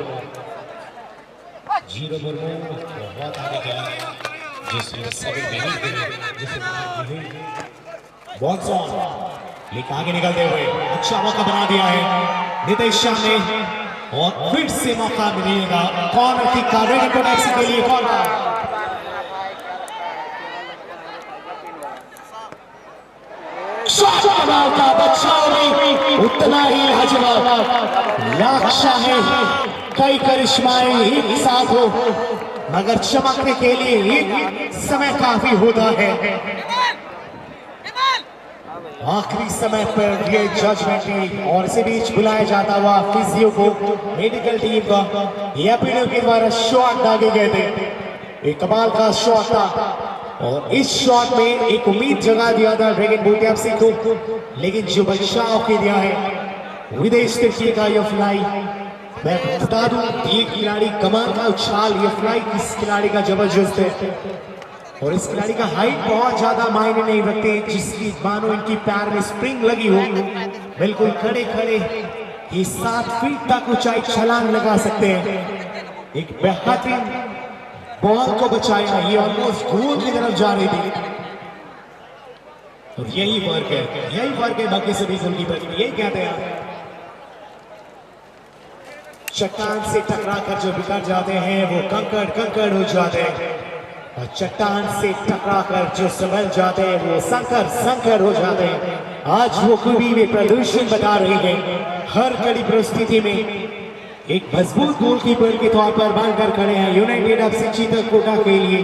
बहुत आगे गया जिसने सभी बॉक्सॉन लेकिन आगे निकलते हुए अच्छा मौका बना दिया है नितेश शाह ने और फिर से मौका मिलेगा कॉर्नर किक का ड्रैगन बूट एफसी के लिए। कॉर्नर का बचाव में उतना ही लाजवाब लाक्षा है, कई करिश्माएं एक साथ हो मगर चमकने के लिए एक समय काफी होता है। आखिरी समय पर ये जजमेंट और इसी बीच बुलाया जाता हुआ फिजियो को मेडिकल टीम का एपीडो के द्वारा शॉट दागे गए थे। एक कमाल का शॉट था और इस शॉट में एक उम्मीद जगा दिया था ड्रैगन बूट एफसी को, लेकिन जो बचाव के दिया है विदेश तुर्की का ये फ्लाई, मैं बता दूं ये खिलाड़ी कमाल का उछाल, ये फ्लाई इस खिलाड़ी का जबरदस्त है और इस खिलाड़ी का हाइट बहुत ज्यादा मायने नहीं रखते, जिसकी मानो इनकी पैर में स्प्रिंग लगी हो, बिल्कुल खड़े खड़े ये 7 फीट तक ऊंचाई छलांग लगा सकते हैं। एक बेहतरीन बॉल को बचाया, ये ऑलमोस्ट गोल की तरफ जा रही थी और यही फर्क है बाकी सभी गोलकीपर, यही कहते हैं चट्टान से टकरा कर जो बिखर जाते हैं वो कंकड़ हो जाते हैं और चट्टान से टकरा कर जो संभल जाते हैं वो संकर हो जाते हैं। आज वो खूबी में प्रदर्शन बता रही है, हर कड़ी परिस्थिति में एक मजबूत गोलकीपर के तौर पर बनकर खड़े हैं यूनाइटेड एफसी चित्रकूट के लिए।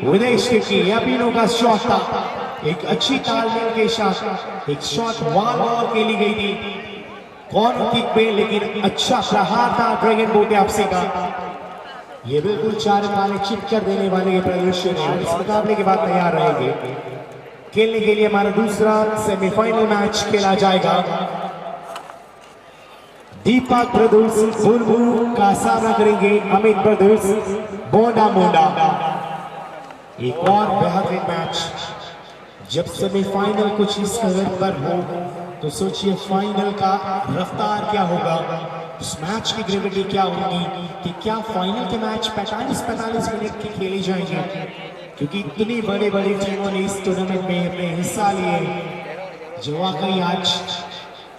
विदेश की यापीनो का शॉट था, एक अच्छी तालमेल के साथ एक शॉट वॉल के लिए गई थी कॉर्नर किक पे, लेकिन अच्छा प्रहार था ड्रैगन बूट एफसी का। ये बिल्कुल 4 पाले चिप कर देने वाले ये प्रदर्शन है। इस मुकाबले के बाद तैयार रहेंगे खेलने के लिए हमारा दूसरा सेमीफाइनल मैच खेला जाएगा। दीपक ब्रदर्स बुलबुल का सामना करेंगे अमित ब्रदर्स बोंडा मोंडा। एक और बेहतरीन मैच, जब सेमीफाइनल कुछ इस कदर पर हो तो सोचिए फाइनल का रफ्तार क्या होगा, उस मैच की ग्रेविटी क्या होगी कि क्या फाइनल के मैच 45 मिनट के खेले जाएंगे, क्योंकि इतनी बड़ी टीमों ने इस टूर्नामेंट में अपने हिस्सा लिए जो वाकई आज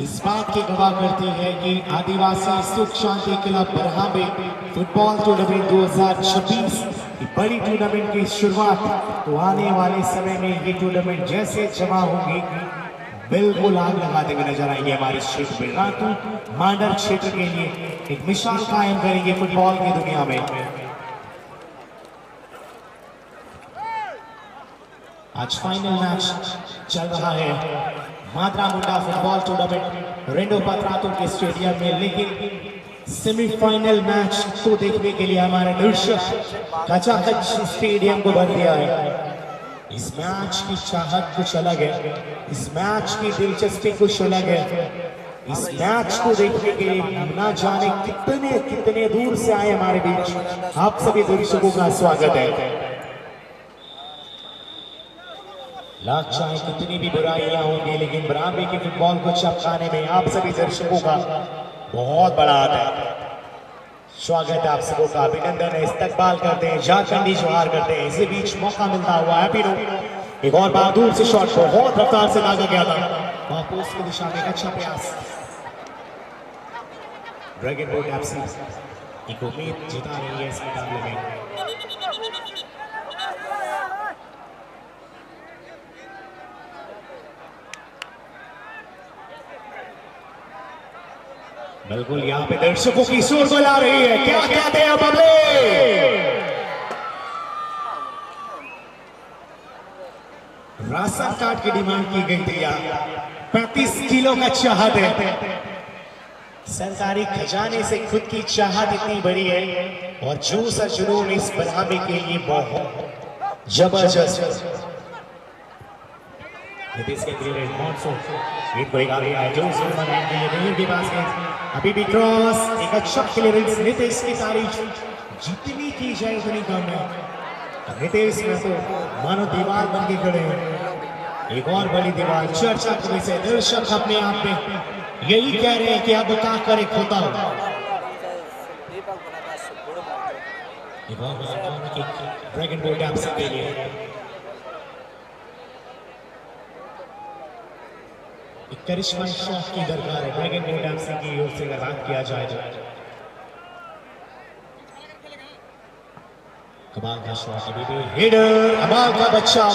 इस बात की गवाह करती है कि आदिवासी सुख शांति क्लब बरहाबे फुटबॉल टूर्नामेंट 2026 बड़ी टूर्नामेंट की शुरुआत तो आने वाले समय में ये टूर्नामेंट जैसे जमा होगी बिल्कुल आग लगाते हुए नजर आएंगे हमारे क्षेत्र में। रातू मांडर क्षेत्र के लिए एक मिसाल कायम करेंगे फुटबॉल की दुनिया में। आज फाइनल मैच चल रहा है मात्रा मुंडा फुटबॉल टूर्नामेंट रेंडो पत्रातुल के स्टेडियम में, लेकिन सेमीफाइनल मैच को देखने के लिए हमारे दर्शक खचाखच स्टेडियम को भर दिया है। इस मैच की चाहत कुछ अलग है, इस मैच की दिलचस्पी कुछ अलग है। इस मैच को देखने के लिए ना जाने कितने कितने दूर से आए हमारे बीच। आप सभी दर्शकों का स्वागत है। लाख चाहे कितनी भी बुराइयां होंगी, लेकिन बराबरी के फुटबॉल को चमकाने में आप सभी दर्शकों का बहुत बड़ा हाथ है। स्वागत है आप सबों का, अभिनंदन है, इस्तकबाल करते हैं, झारखंडी जोहार करते हैं। इसी बीच मौका मिलता हुआ हैप्पी नो एक और बार दूर से शॉट बहुत रफ्तार से दागा गया था, वहां पोस्ट की दिशा में एक अच्छा प्रयास। ड्रैगन बोट एफसी एक उम्मीद जिता रही है इस मुकाबले में। बिल्कुल यहाँ पे दर्शकों की शोरगुल आ रही है। क्या कहते हैं पब्लिक? राशन कार्ड की डिमांड की गई थी यहाँ, 35 किलो का चाहत है। सरकारी खजाने से खुद की चाहत इतनी बड़ी है और जोश और जुनून इस बढ़ावे के लिए बहुत जबरदस्त। नीतीश के लिए मॉनसून कोई गया है, जो के पास है। अभी भी क्रॉस, एक अच्छा क्लियरेंस। नीतीश की तारीफ जितनी की जाए उतनी कम है। नीतीश में तो मानो दीवार बन के खड़े हैं, एक और बड़ी दीवार। चर्चा करने से दर्शक अपने आप में यही कह रहे हैं कि अब क्या करे खोता हो। एक और ड्रैगन बोट एफसी के लिए एक करिश्मा शॉट की दरकार है ड्रैगन बोट एफसी की ओर से अगर बात किया जाए तो। कमाल का शॉट, अभी भी हेडर, कमाल का बच्चा,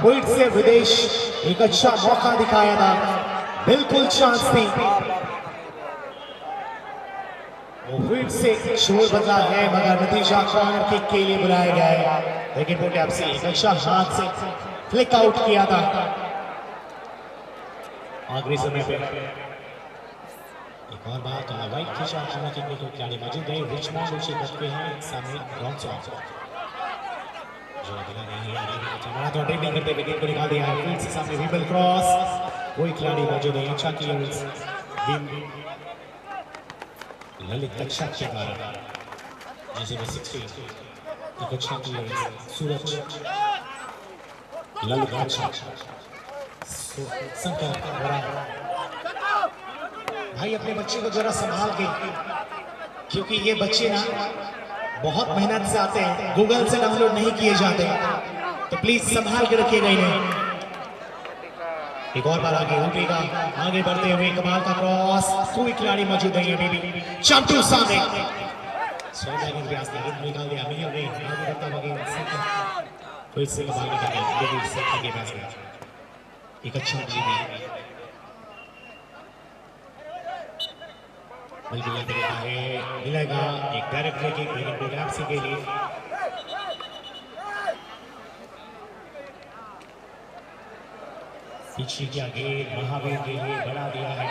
पॉइंट से विदेश। एक अच्छा मौका दिखाया था, बिल्कुल चांस थी। वो फिर से शोर बदला है, मगर नतीजा कॉर्नर किक के लिए बुलाया गया है। ड्रैगन बोट एफसी एक अच्छा हाथ से फ्लिक आउट किया था आखिरी समय पे। एक और बात, वाइट की शॉट करने को खिलाड़ी मौजूद है। रिचमंड उसे करते हैं सामने ग्राउंड से जो अगला नहीं है, चमड़ा तो ड्रिबलिंग करते हुए गेंद को निकाल दिया है। फील्ड से सामने विबल क्रॉस, कोई खिलाड़ी मौजूद है। अच्छा क्लियरेंस ललित अच्छा के कारण जैसे में 60 एक अच्छा क्लियरेंस। सूरज ललित अच्छा भाई अपने बच्चे को जरा संभाल के, क्योंकि ये बच्चे ना बहुत मेहनत से आते हैं, गूगल से डाउनलोड नहीं किए जाते, तो प्लीज संभाल के रखिएगा इन्हें। एक और बार आगे उठेगा, आगे बढ़ते हुए कमाल का क्रॉस, कोई खिलाड़ी मौजूद नहीं है। अभी चंटू सामने निकाल दिया, आगे बढ़ता फिर से एक अच्छा मिलेगा एक direct kick dragon boat FC के लिए। पीछे क्या गेंद महावीर के लिए बढ़ा दिया है।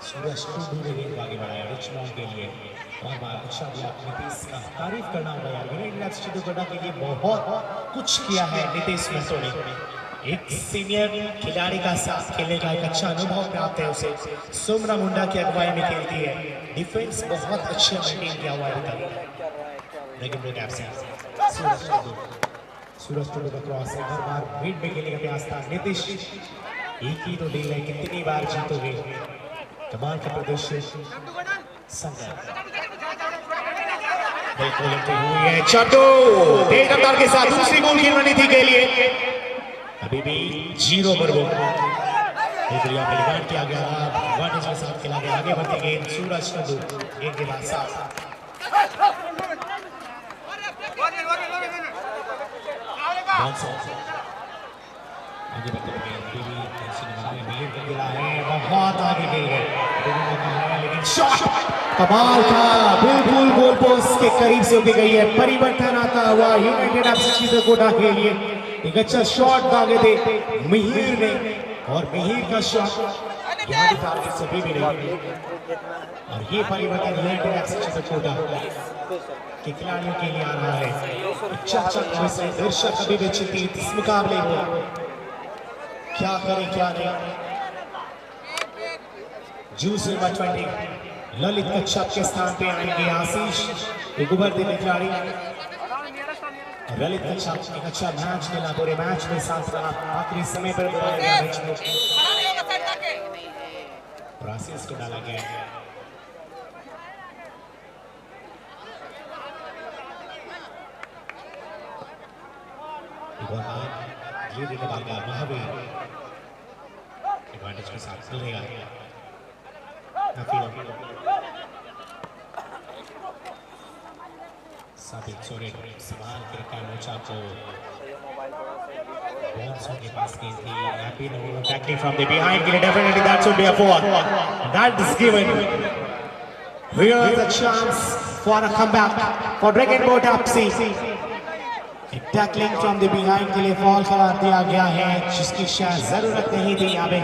सूरज टुडू ने गेंद आगे बढ़ाया रिचमंड के लिए। और बार अच्छा दिया, नीतीश का तारीफ करना होगा यार, के लिए बहुत कुछ किया है नीतीश महतो ने। एक सीनियर खिलाड़ी का साथ खेलने का एक अच्छा अनुभव प्राप्त है उसे। सुमरा मुंडा की अगुवाई में खेलती है, डिफेंस बहुत अच्छे मेंटेन किया हुआ है। सूरज टुडू का क्रॉस है, हर बार मीट में खेलने का प्रयास था। नीतीश एक ही तो डील है, कितनी बार जीतोगे। कमाल का प्रदर्शन बिल्कुल हुई है। चटो तेज रफ्तार के साथ दूसरी गोल की रणनीति के लिए अभी भी 0 पर गोल किया गया, एडवांटेज के साथ खेला गया। आगे बढ़ती गेंद सूरज टुडू गेंद के बाद साथ आगे बढ़ते बहुत आगे खेल गए, लेकिन शॉट कमाल का बिल्कुल गोल पोस्ट के करीब से होके गई है। परिवर्तन आता हुआ यूनाइटेड एफसी चित्रकूटा के लिए एक अच्छा शॉट दागे थे मिहिर ने, और मिहिर का शॉट यहाँ भी टारगेट सभी भी नहीं, और ये परिवर्तन लेट एक्सेशन कोटा के खिलाड़ियों के लिए आ रहा है। अच्छा से दर्शक अभी भी चिंतित इस मुकाबले को क्या करे क्या नहीं। जूस नंबर 20 ललित कच्छप के स्थान पे आएंगे आशीष, एक उभरते हुए खिलाड़ी। ललित कच्छप एक अच्छा मैच खेला, पूरे मैच में साथ रहा, आखिरी समय पर बुलाया गया मैच में ब्रासिल्स को डाला गया। ये देखने वाला महावीर एडवांटेज के साथ खेलेगा। साबित सोरेन सवाल के कामोचा को बॉल्स के पास गई थी। Happy no tackling from the behind के लिए definitely that should be a four, that is given. Here is a chance for a comeback for Dragon Boat FC. एक टैकलिंग फ्रॉम द बिहाइंड के लिए फॉल करार दिया गया है, जिसकी शायद जरूरत नहीं थी। यहाँ पे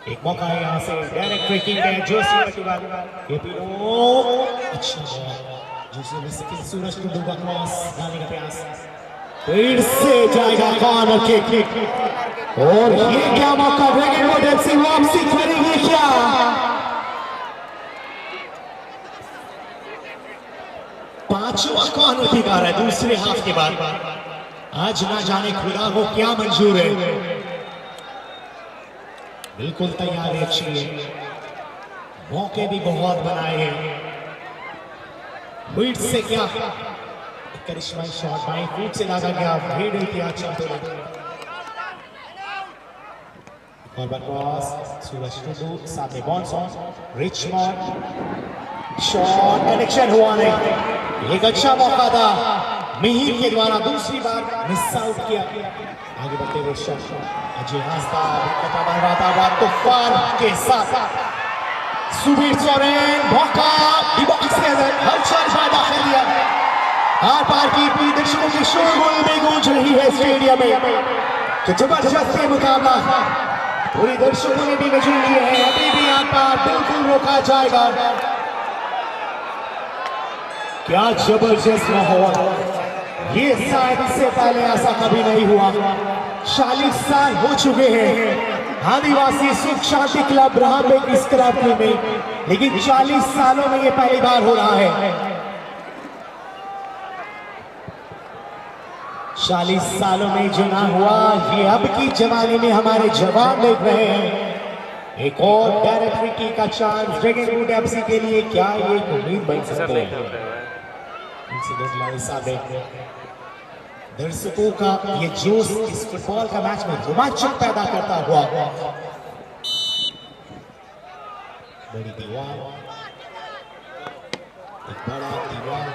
एक मौका है यहाँ से डायरेक्ट ट्रैकिंग है जोशी के बाद ये पीरो अच्छा जोशी में से सूरज को डूबा क्रॉस डालने का प्रयास, फिर से जाएगा कॉर्नर किक। और ये क्या मौका, ड्रैगन बोट एफसी वापसी करेगी क्या? पांचवा कॉर्नर किक आ रहा है दूसरे हाफ के बाद। आज ना जाने खुदा को क्या मंजूर है। बिल्कुल तैयारी अच्छी है, मौके भी बहुत बनाए हैं। फीट से क्या करिश्माई शॉट बाई फीट से लगा गया, भेड़ किया चलते और क्रॉस सूरज टुडू साथ में बॉन्स रिचमंड शॉट कनेक्शन हुआ नहीं। एक अच्छा मौका था मिहिर के द्वारा, दूसरी बार मिस आउट किया। आगे बढ़ते हुए शॉट अजय हास्ता बन रहा था तूफान के साथ। सुबीर सोरेन मौका बॉक्स के अंदर हलचल पैदा कर दिया। आर पार की पूरी दर्शकों की शोरगुल में गूंज रही है स्टेडियम में कि जबरदस्त मुकाबला पूरी दर्शकों ने भी मजूर लिए हैं। अभी भी आर पार बिल्कुल रोका जाएगा। क्या जबरदस्त माहौल, ये शायद इससे पहले ऐसा कभी नहीं हुआ। 40 साल हो चुके हैं आदिवासी सुख शांति क्लब रहा पे इस क्लब में, लेकिन 40 सालों में ये पहली बार हो रहा है। 40 सालों में जो ना हुआ, ये अब की जमाने में हमारे जवान देख रहे हैं। एक और डायरेक्टरी का चांस ड्रैगन बोट एफसी के लिए, क्या ये उम्मीद बन सकते हैं? दर्शकों का ये जोश इस फुटबॉल का मैच में रोमांचक पैदा करता हुआ। बड़ी दीवार, एक बड़ा दीवार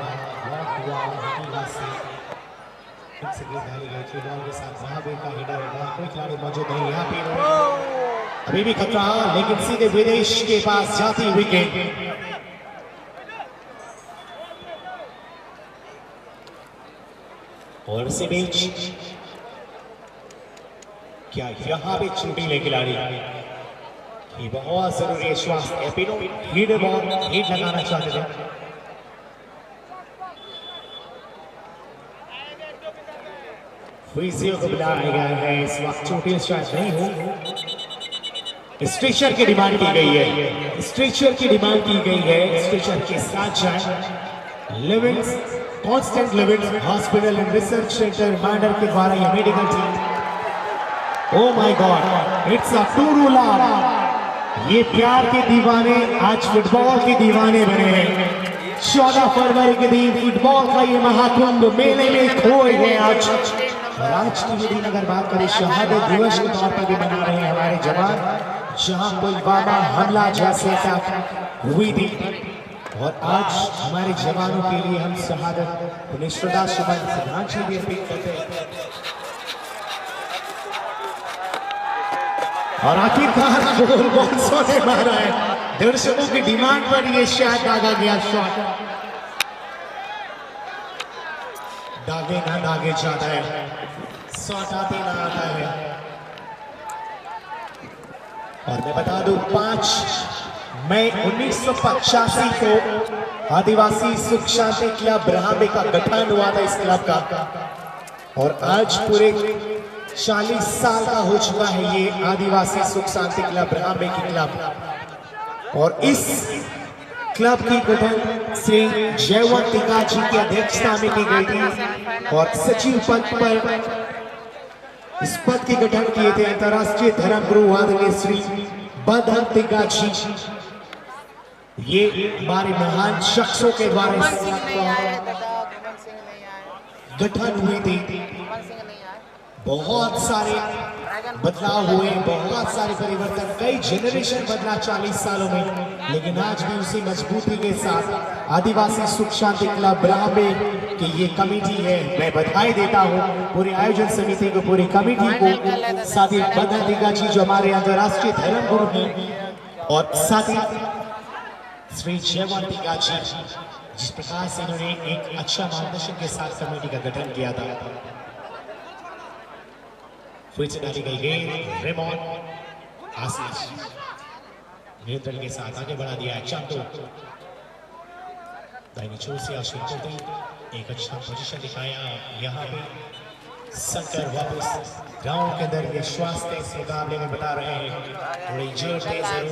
से डाली गई थी बॉल के साथ। महावीर का हेडर है, कोई खिलाड़ी मौजूद नहीं यहाँ पे। अभी भी खतरा, लेकिन सीधे विदेश के पास जाती विकेट। और इसी बीच क्या यहाँ भी चोटिले खिलाड़ी की बहुत जरूरी है श्वास। एपिनो हीट बॉल हीट लगाना चाहते थे। फिजियो को बुलाया गया है इस वक्त, चोटिल शायद नहीं हो। स्ट्रेचर की डिमांड की गई है, स्ट्रेचर की डिमांड की गई है। स्ट्रेचर के साथ जाए livings constant livings hospital and research centre मैडर के द्वारा ये medical team. Oh my God, it's a true love. ये प्यार के दीवाने आज फुटबॉल के दीवाने बने हैं। 14 फरवरी के दिन फुटबॉल का ये महाकुंभ मेले में खोए हैं आज। और आज के दिन अगर बात करें शहादत दिवस के तौर पर भी मना रहे हैं हमारे जवान, जहां पुलवामा हमला जैसे हुई थी। और आज हमारे जवानों के लिए हम शहादत उन्हें श्रद्धा सुमन श्रद्धांजलि अर्पित करते हैं। और आखिरकार गोल बॉन्सो ने मारा है। दर्शकों की डिमांड पर यह शॉट दागा गया। शॉट दागे ना दागे जाता है, शॉट आते ना आता है। और मैं बता दूं 5 मई 1985 को आदिवासी सुख शांति क्लब ब्रह्मे का गठन हुआ था इस क्लब का। और आज पूरे 40 साल का हो चुका है ये आदिवासी सुख शांति क्लब ब्रह्मे की क्लब। और इस क्लब की गठन श्री जयवंत टिका जी की अध्यक्षता में की गई थी। और सचिव पद पर इस पद के गठन किए थे अंतर्राष्ट्रीय धर्मगुरु आदरणीय श्री बदहन टिका जी। ये हमारे महान शख्सों के द्वारा गठन हुई थी। बहुत सारे बदलाव हुए, बहुत सारे परिवर्तन, कई जनरेशन बदला 40 सालों में। लेकिन आज भी उसी मजबूती के साथ आदिवासी सुख शांति क्लब ब्रह्मे की ये कमेटी है। मैं बधाई देता हूँ पूरे आयोजन समिति को, पूरी कमेटी को, साथ ही बदहन टिका जी जो हमारे अंतर्राष्ट्रीय धर्म गुरु हैं, और साथ ही श्री जयवंत टिका जी जिस प्रकार से इन्होंने एक अच्छा मार्गदर्शन के साथ कमेटी का गठन किया था। फिर से डाली गई गेंद, रेमॉन आशीष नियंत्रण के साथ आगे बढ़ा दिया है। चांटो दाहिनी छोर से आशीष को एक अच्छा पोजीशन दिखाया। यहाँ पे शंकर वापस ग्राउंड के अंदर ये स्वास्थ्य इस मुकाबले में बता रहे हैं, थोड़ी जोर तेज है।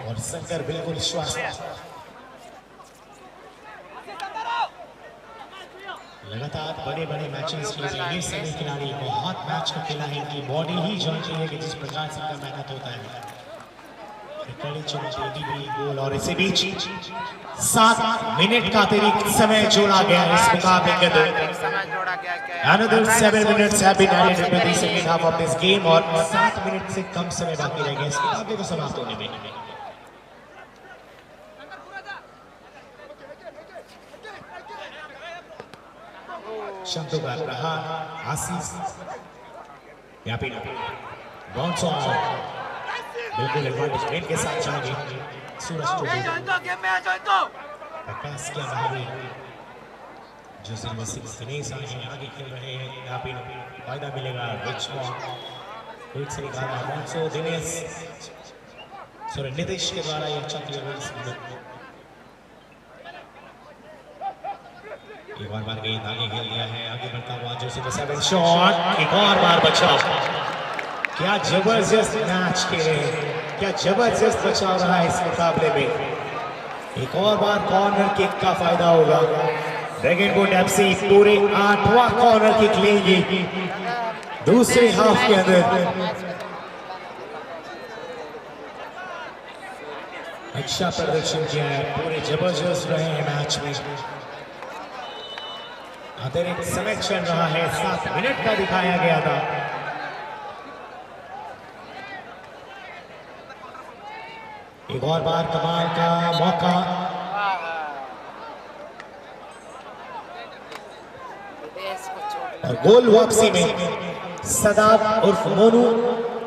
और शंकर बिल्कुल स्वास्थ्य, लगातार बड़े बड़े मैचेस खेले ये सभी खिलाड़ी, बहुत मैच का खेला है। इनकी बॉडी ही जानती है कि जिस प्रकार से इनका मेहनत होता है। कड़ी चुनौती भी गोल। और इसी बीच 7 मिनट का अतिरिक्त समय जोड़ा गया इस मुकाबले के अंदर। Another 7 minutes have been added into the second half of this game। और 7 मिनट से कम समय बाकी रह गया इस मुकाबले को समाप्त होने में। शब्दों का रहा आशीष, यहाँ पे बाउंस ऑन, बिल्कुल एडवांटेज प्लेन के साथ जाएंगे सूरज को पास किया महावीर जो सिल्वर 6 दिनेश आगे खेल रहे हैं। यहाँ पे फायदा मिलेगा रिच से निकाला बाउंसो दिनेश सॉरी नीतीश के द्वारा ये अच्छा क्लियर। एक और बार गेंद आगे खेल दिया है, आगे बढ़ता हुआ जोसेफ 7 शॉट, एक और बार बचाव। क्या जबरदस्त मैच खेले, क्या जबरदस्त बचाव रहा है इस मुकाबले में। एक और बार कॉर्नर किक का फायदा होगा। ड्रैगन बोट एफसी पूरे 8वां कॉर्नर किक लेंगे दूसरे हाफ के अंदर। अच्छा प्रदर्शन किया है, पूरे जबरदस्त रहे हैं मैच में। अतिरिक्त समय चल रहा है, 7 मिनट का दिखाया गया था। एक और बार कमाल का मौका, और गोल वापसी में सदाब उर्फ मोनू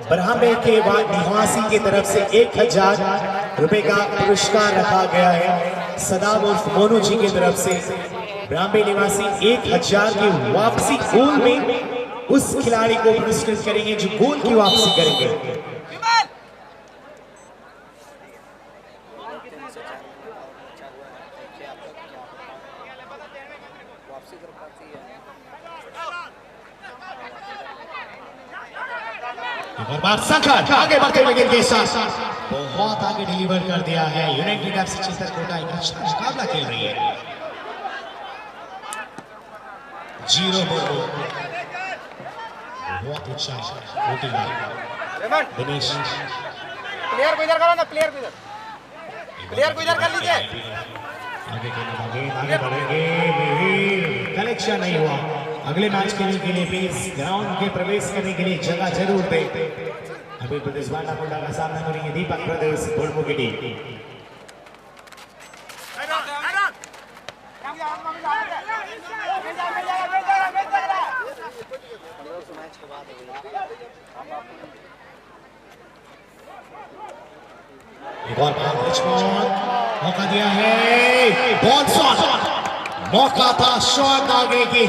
ब्रह्मे के बाद निवासी की तरफ से 1000 रुपए का पुरस्कार रखा गया है। सदाब उर्फ मोनू जी की तरफ से ब्रह्मे निवासी 1000 की वापसी गोल में उस खिलाड़ी को पुरस्कृत करेंगे जो गोल की वापसी करेंगे। एक बार संकट आगे बढ़ते हुए गेंद के साथ बहुत आगे डिलीवर कर दिया है। यूनाइटेड एफसी चित्रकूटा एक अच्छा मुकाबला खेल रही है। 0 बहुत अच्छा दिनेश प्लेयर को इधर करो ना, प्लेयर को इधर कर लीजिए। आगे आगे बढ़ेंगे, कलेक्शन नहीं हुआ। अगले मैच खेलने के लिए प्लीज ग्राउंड के प्रवेश करने के लिए जगह जरूर दे। अभी प्रदेश बांडा मुंडा का सामना करेंगे दीपक प्रदेश बुड़मू की टीम। एक और मौका दिया है, बॉल शॉट, मौका था शॉट आगे की,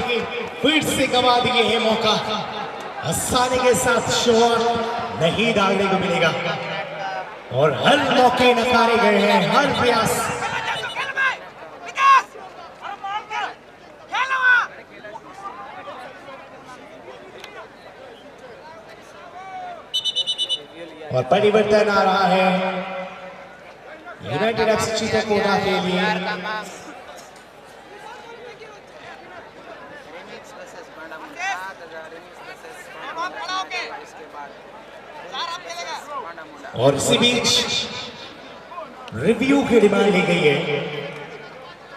फिर से गवा दिए है मौका। आसानी के साथ शॉट नहीं डालने को मिलेगा और हर मौके नकारे गए हैं, हर प्रयास। और परिवर्तन आ रहा है यूनाइटेड एफसी चित्रकूटा के लिए। और इसी बीच रिव्यू की डिमांड ली गई है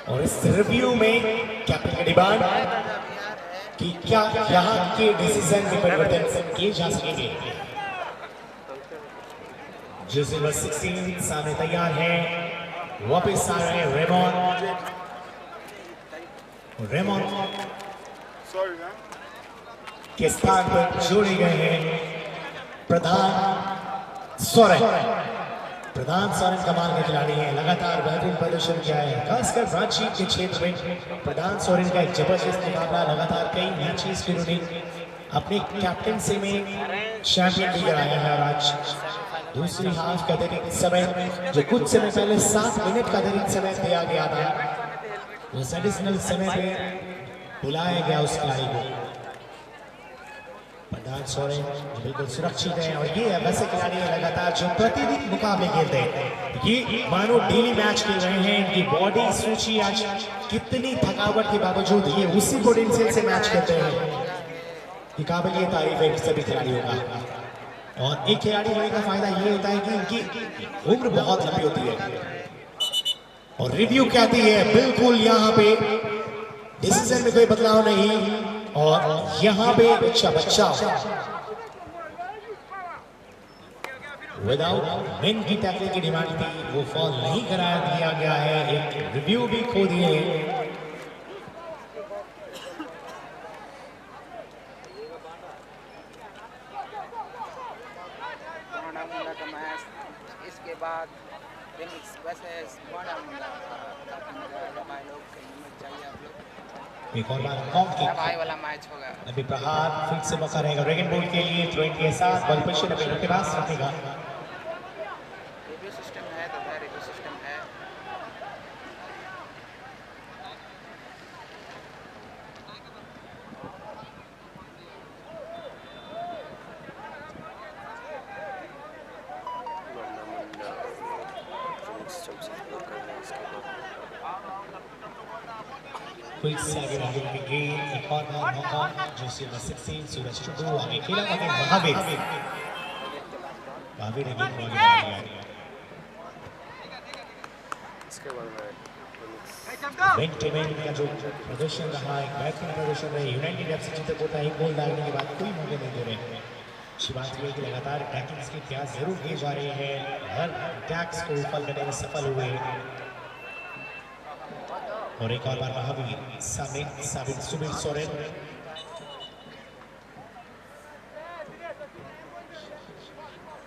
और इस रिव्यू में कैप्टन की डिमांड कि क्या यहाँ के डिसीजन में परिवर्तन किए जा सकेंगे। जर्सी नंबर 16 सामने तैयार है, वापस आ रहे हैं रेमॉन के स्थान पर जोड़े गए हैं प्रधान सोरेन कमाल के खिलाड़ी हैं, लगातार बेहतरीन प्रदर्शन किया है, खासकर रांची के क्षेत्र में प्रधान सोरेन का एक जबरदस्त मुकाबला, लगातार कई मैचेस फिर उन्हें अपने कैप्टनसी में चैंपियन भी कराया है। और आज दूसरी हाफ का अतिरिक्त समय जो कुछ समय पहले 7 मिनट का अतिरिक्त समय दिया गया था, उस एडिशनल समय पे बुलाया गया उस खिलाड़ी को। प्रधान सोरेन बिल्कुल सुरक्षित है और ये वैसे खिलाड़ी है लगातार जो प्रतिदिन मुकाबले खेलते हैं, ये मानो डेली मैच खेल रहे हैं। इनकी बॉडी सूची आज कितनी थकावट के बावजूद ये उसी पोटेंशियल से मैच खेलते हैं, ये काबिल तारीफ है सभी खिलाड़ियों का। और एक खिलाड़ी होने का फायदा ये होता है कि इनकी उम्र बहुत लंबी होती है और रिव्यू कहती है बिल्कुल यहाँ पे डिसीजन में कोई बदलाव नहीं और यहाँ पे बच्चा विदाउट मेन की टैकलिंग की डिमांड थी, वो फॉल नहीं कराया दिया गया है, एक रिव्यू भी खो दिए हैं। इसके बाद रिमिक्स वर्सेस बांडा मुंडा भाई लोग चाहिए आप लोग एक और बार कॉम की भाई वाला मैच होगा। अभी प्रहार फिर से मौका रहेगा ड्रैगन बोल्ट के लिए, थ्रो इन के साथ बॉल पोजीशन अभी उनके पास रखेगा। रिव्यू सिस्टम है तो रिव्यू सिस्टम है। फिर से आगे बढ़ने की गेंद, एक और बार मौका जर्सी नंबर 16 सूरज टुडू आगे खेला आगे महावीर ने गेंद को आगे बढ़ा दिया। वेन टू वेन का जो प्रदर्शन रहा, एक बेहतरीन प्रदर्शन रहा। यूनाइटेड एफसी चित्रकूटा एक गोल डालने के बाद कोई मौके नहीं दे रहे हैं। अच्छी बात यह कि लगातार अटैकिंग की प्रयास जरूर किए जा रहे हैं, हर अटैक्स को विफल करने में सफल हुए। और एक और बार महावीर साबित सुबीर सोरेन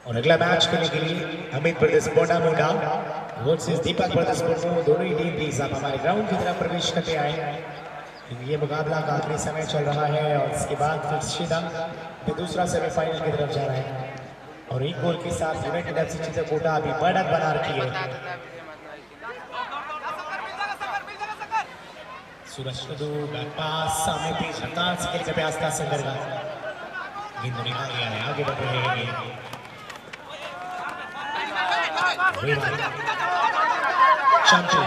और अगला मैच खेलने के लिए अमित प्रदेश बांडा मुंडा वर्सेस दीपक प्रदेश बुड़मू, दोनों ही टीम प्लीज आप हमारे ग्राउंड की तरफ प्रवेश करते आए। ये मुकाबला का आखिरी समय चल रहा है और इसके बाद फिर सीधा दूसरा सेमीफाइनल की तरफ जा रहा है और एक गोल के साथ यूनाइटेड एफसी चित्रकूटा अभी बढ़त बना रखी है। सूरज टुडू बैक पास सामने तेज रफ्तार से खेल कर आस्था से अंदर गेंद निकाल गया है, आगे बढ़ रहे हैं। चंचू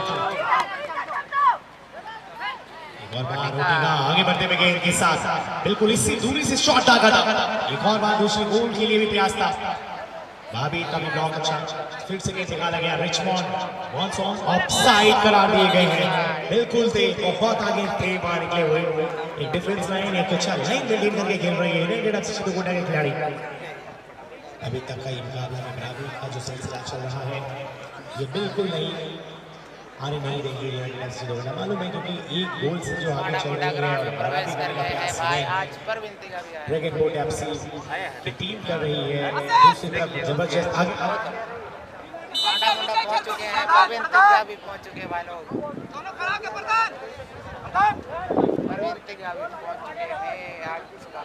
एक और बार रोकेगा, आगे बढ़ते हुए गेंद के साथ बिल्कुल इसी दूरी से शॉट दागा था। एक और बार दूसरे गोल के लिए भी प्रयास था। भाभी का भी ब्लॉक अच्छा, फिर से कैसे निकाला गया रिचमॉन्ड, ऑफसाइड करार दिए गए हैं, बिल्कुल थे, बहुत आगे थे बाहर निकले हुए, एक डिफेंस लाइन एक अच्छा लाइन मेंटेन करके खेल रही है यूनाइटेड एफसी चित्रकूट के खिलाड़ी। अभी तक का ये मुकाबला में बराबरी का जो सिलसिला चल रहा है ये बिल्कुल नहीं आने नहीं देंगे यूनाइटेड एफसी चित्रकूट, मालूम है क्योंकि एक गोल से जो आगे चल रही है प्रवेश कर गए हैं भाई, आज परविंती का भी आया। ड्रैगन बोट एफसी की टीम कर रही है दूसरी तरफ जबरदस्त आगे मुंडा पहुंच चुके हैं, परविंती का भी पहुंच चुके हैं भाई लोग, परविंती का भी पहुंच चुके हैं। आज इसका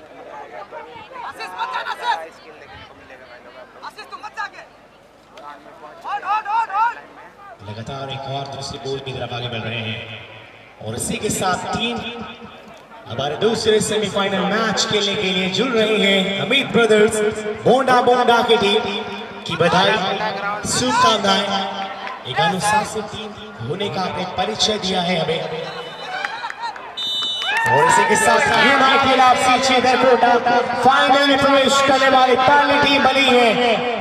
स्किल देखने को मिलेगा भाई लोग, लगातार एक और दूसरी बॉल की तरफ आगे बढ़ रहे हैं और इसी के साथ टीम हमारे दूसरे सेमीफाइनल मैच खेलने के लिए जुड़ रहे हैं। अमित ब्रदर्स बोंडा की टीम की बधाई शुभकामनाएं, एक अनुशासित टीम होने का आपने परिचय दिया है हमें और इसी के साथ यूनाइटेड एफसी चित्रकूट फाइनल में प्रवेश करने वाली पहली टीम बनी है।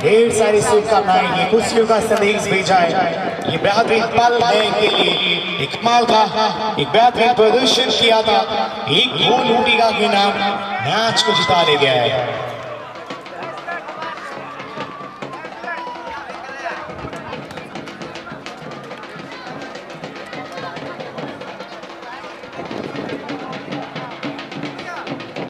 ढेर सारी शुभकामनाएं, ये खुशियों का संदेश भेजा है, ये बेहतरीन पल है इनके लिए, एक कमाल का एक बेहतरीन प्रदर्शन किया था, एक गोल उड़ीगा के नाम मैच को जिता ले गया है।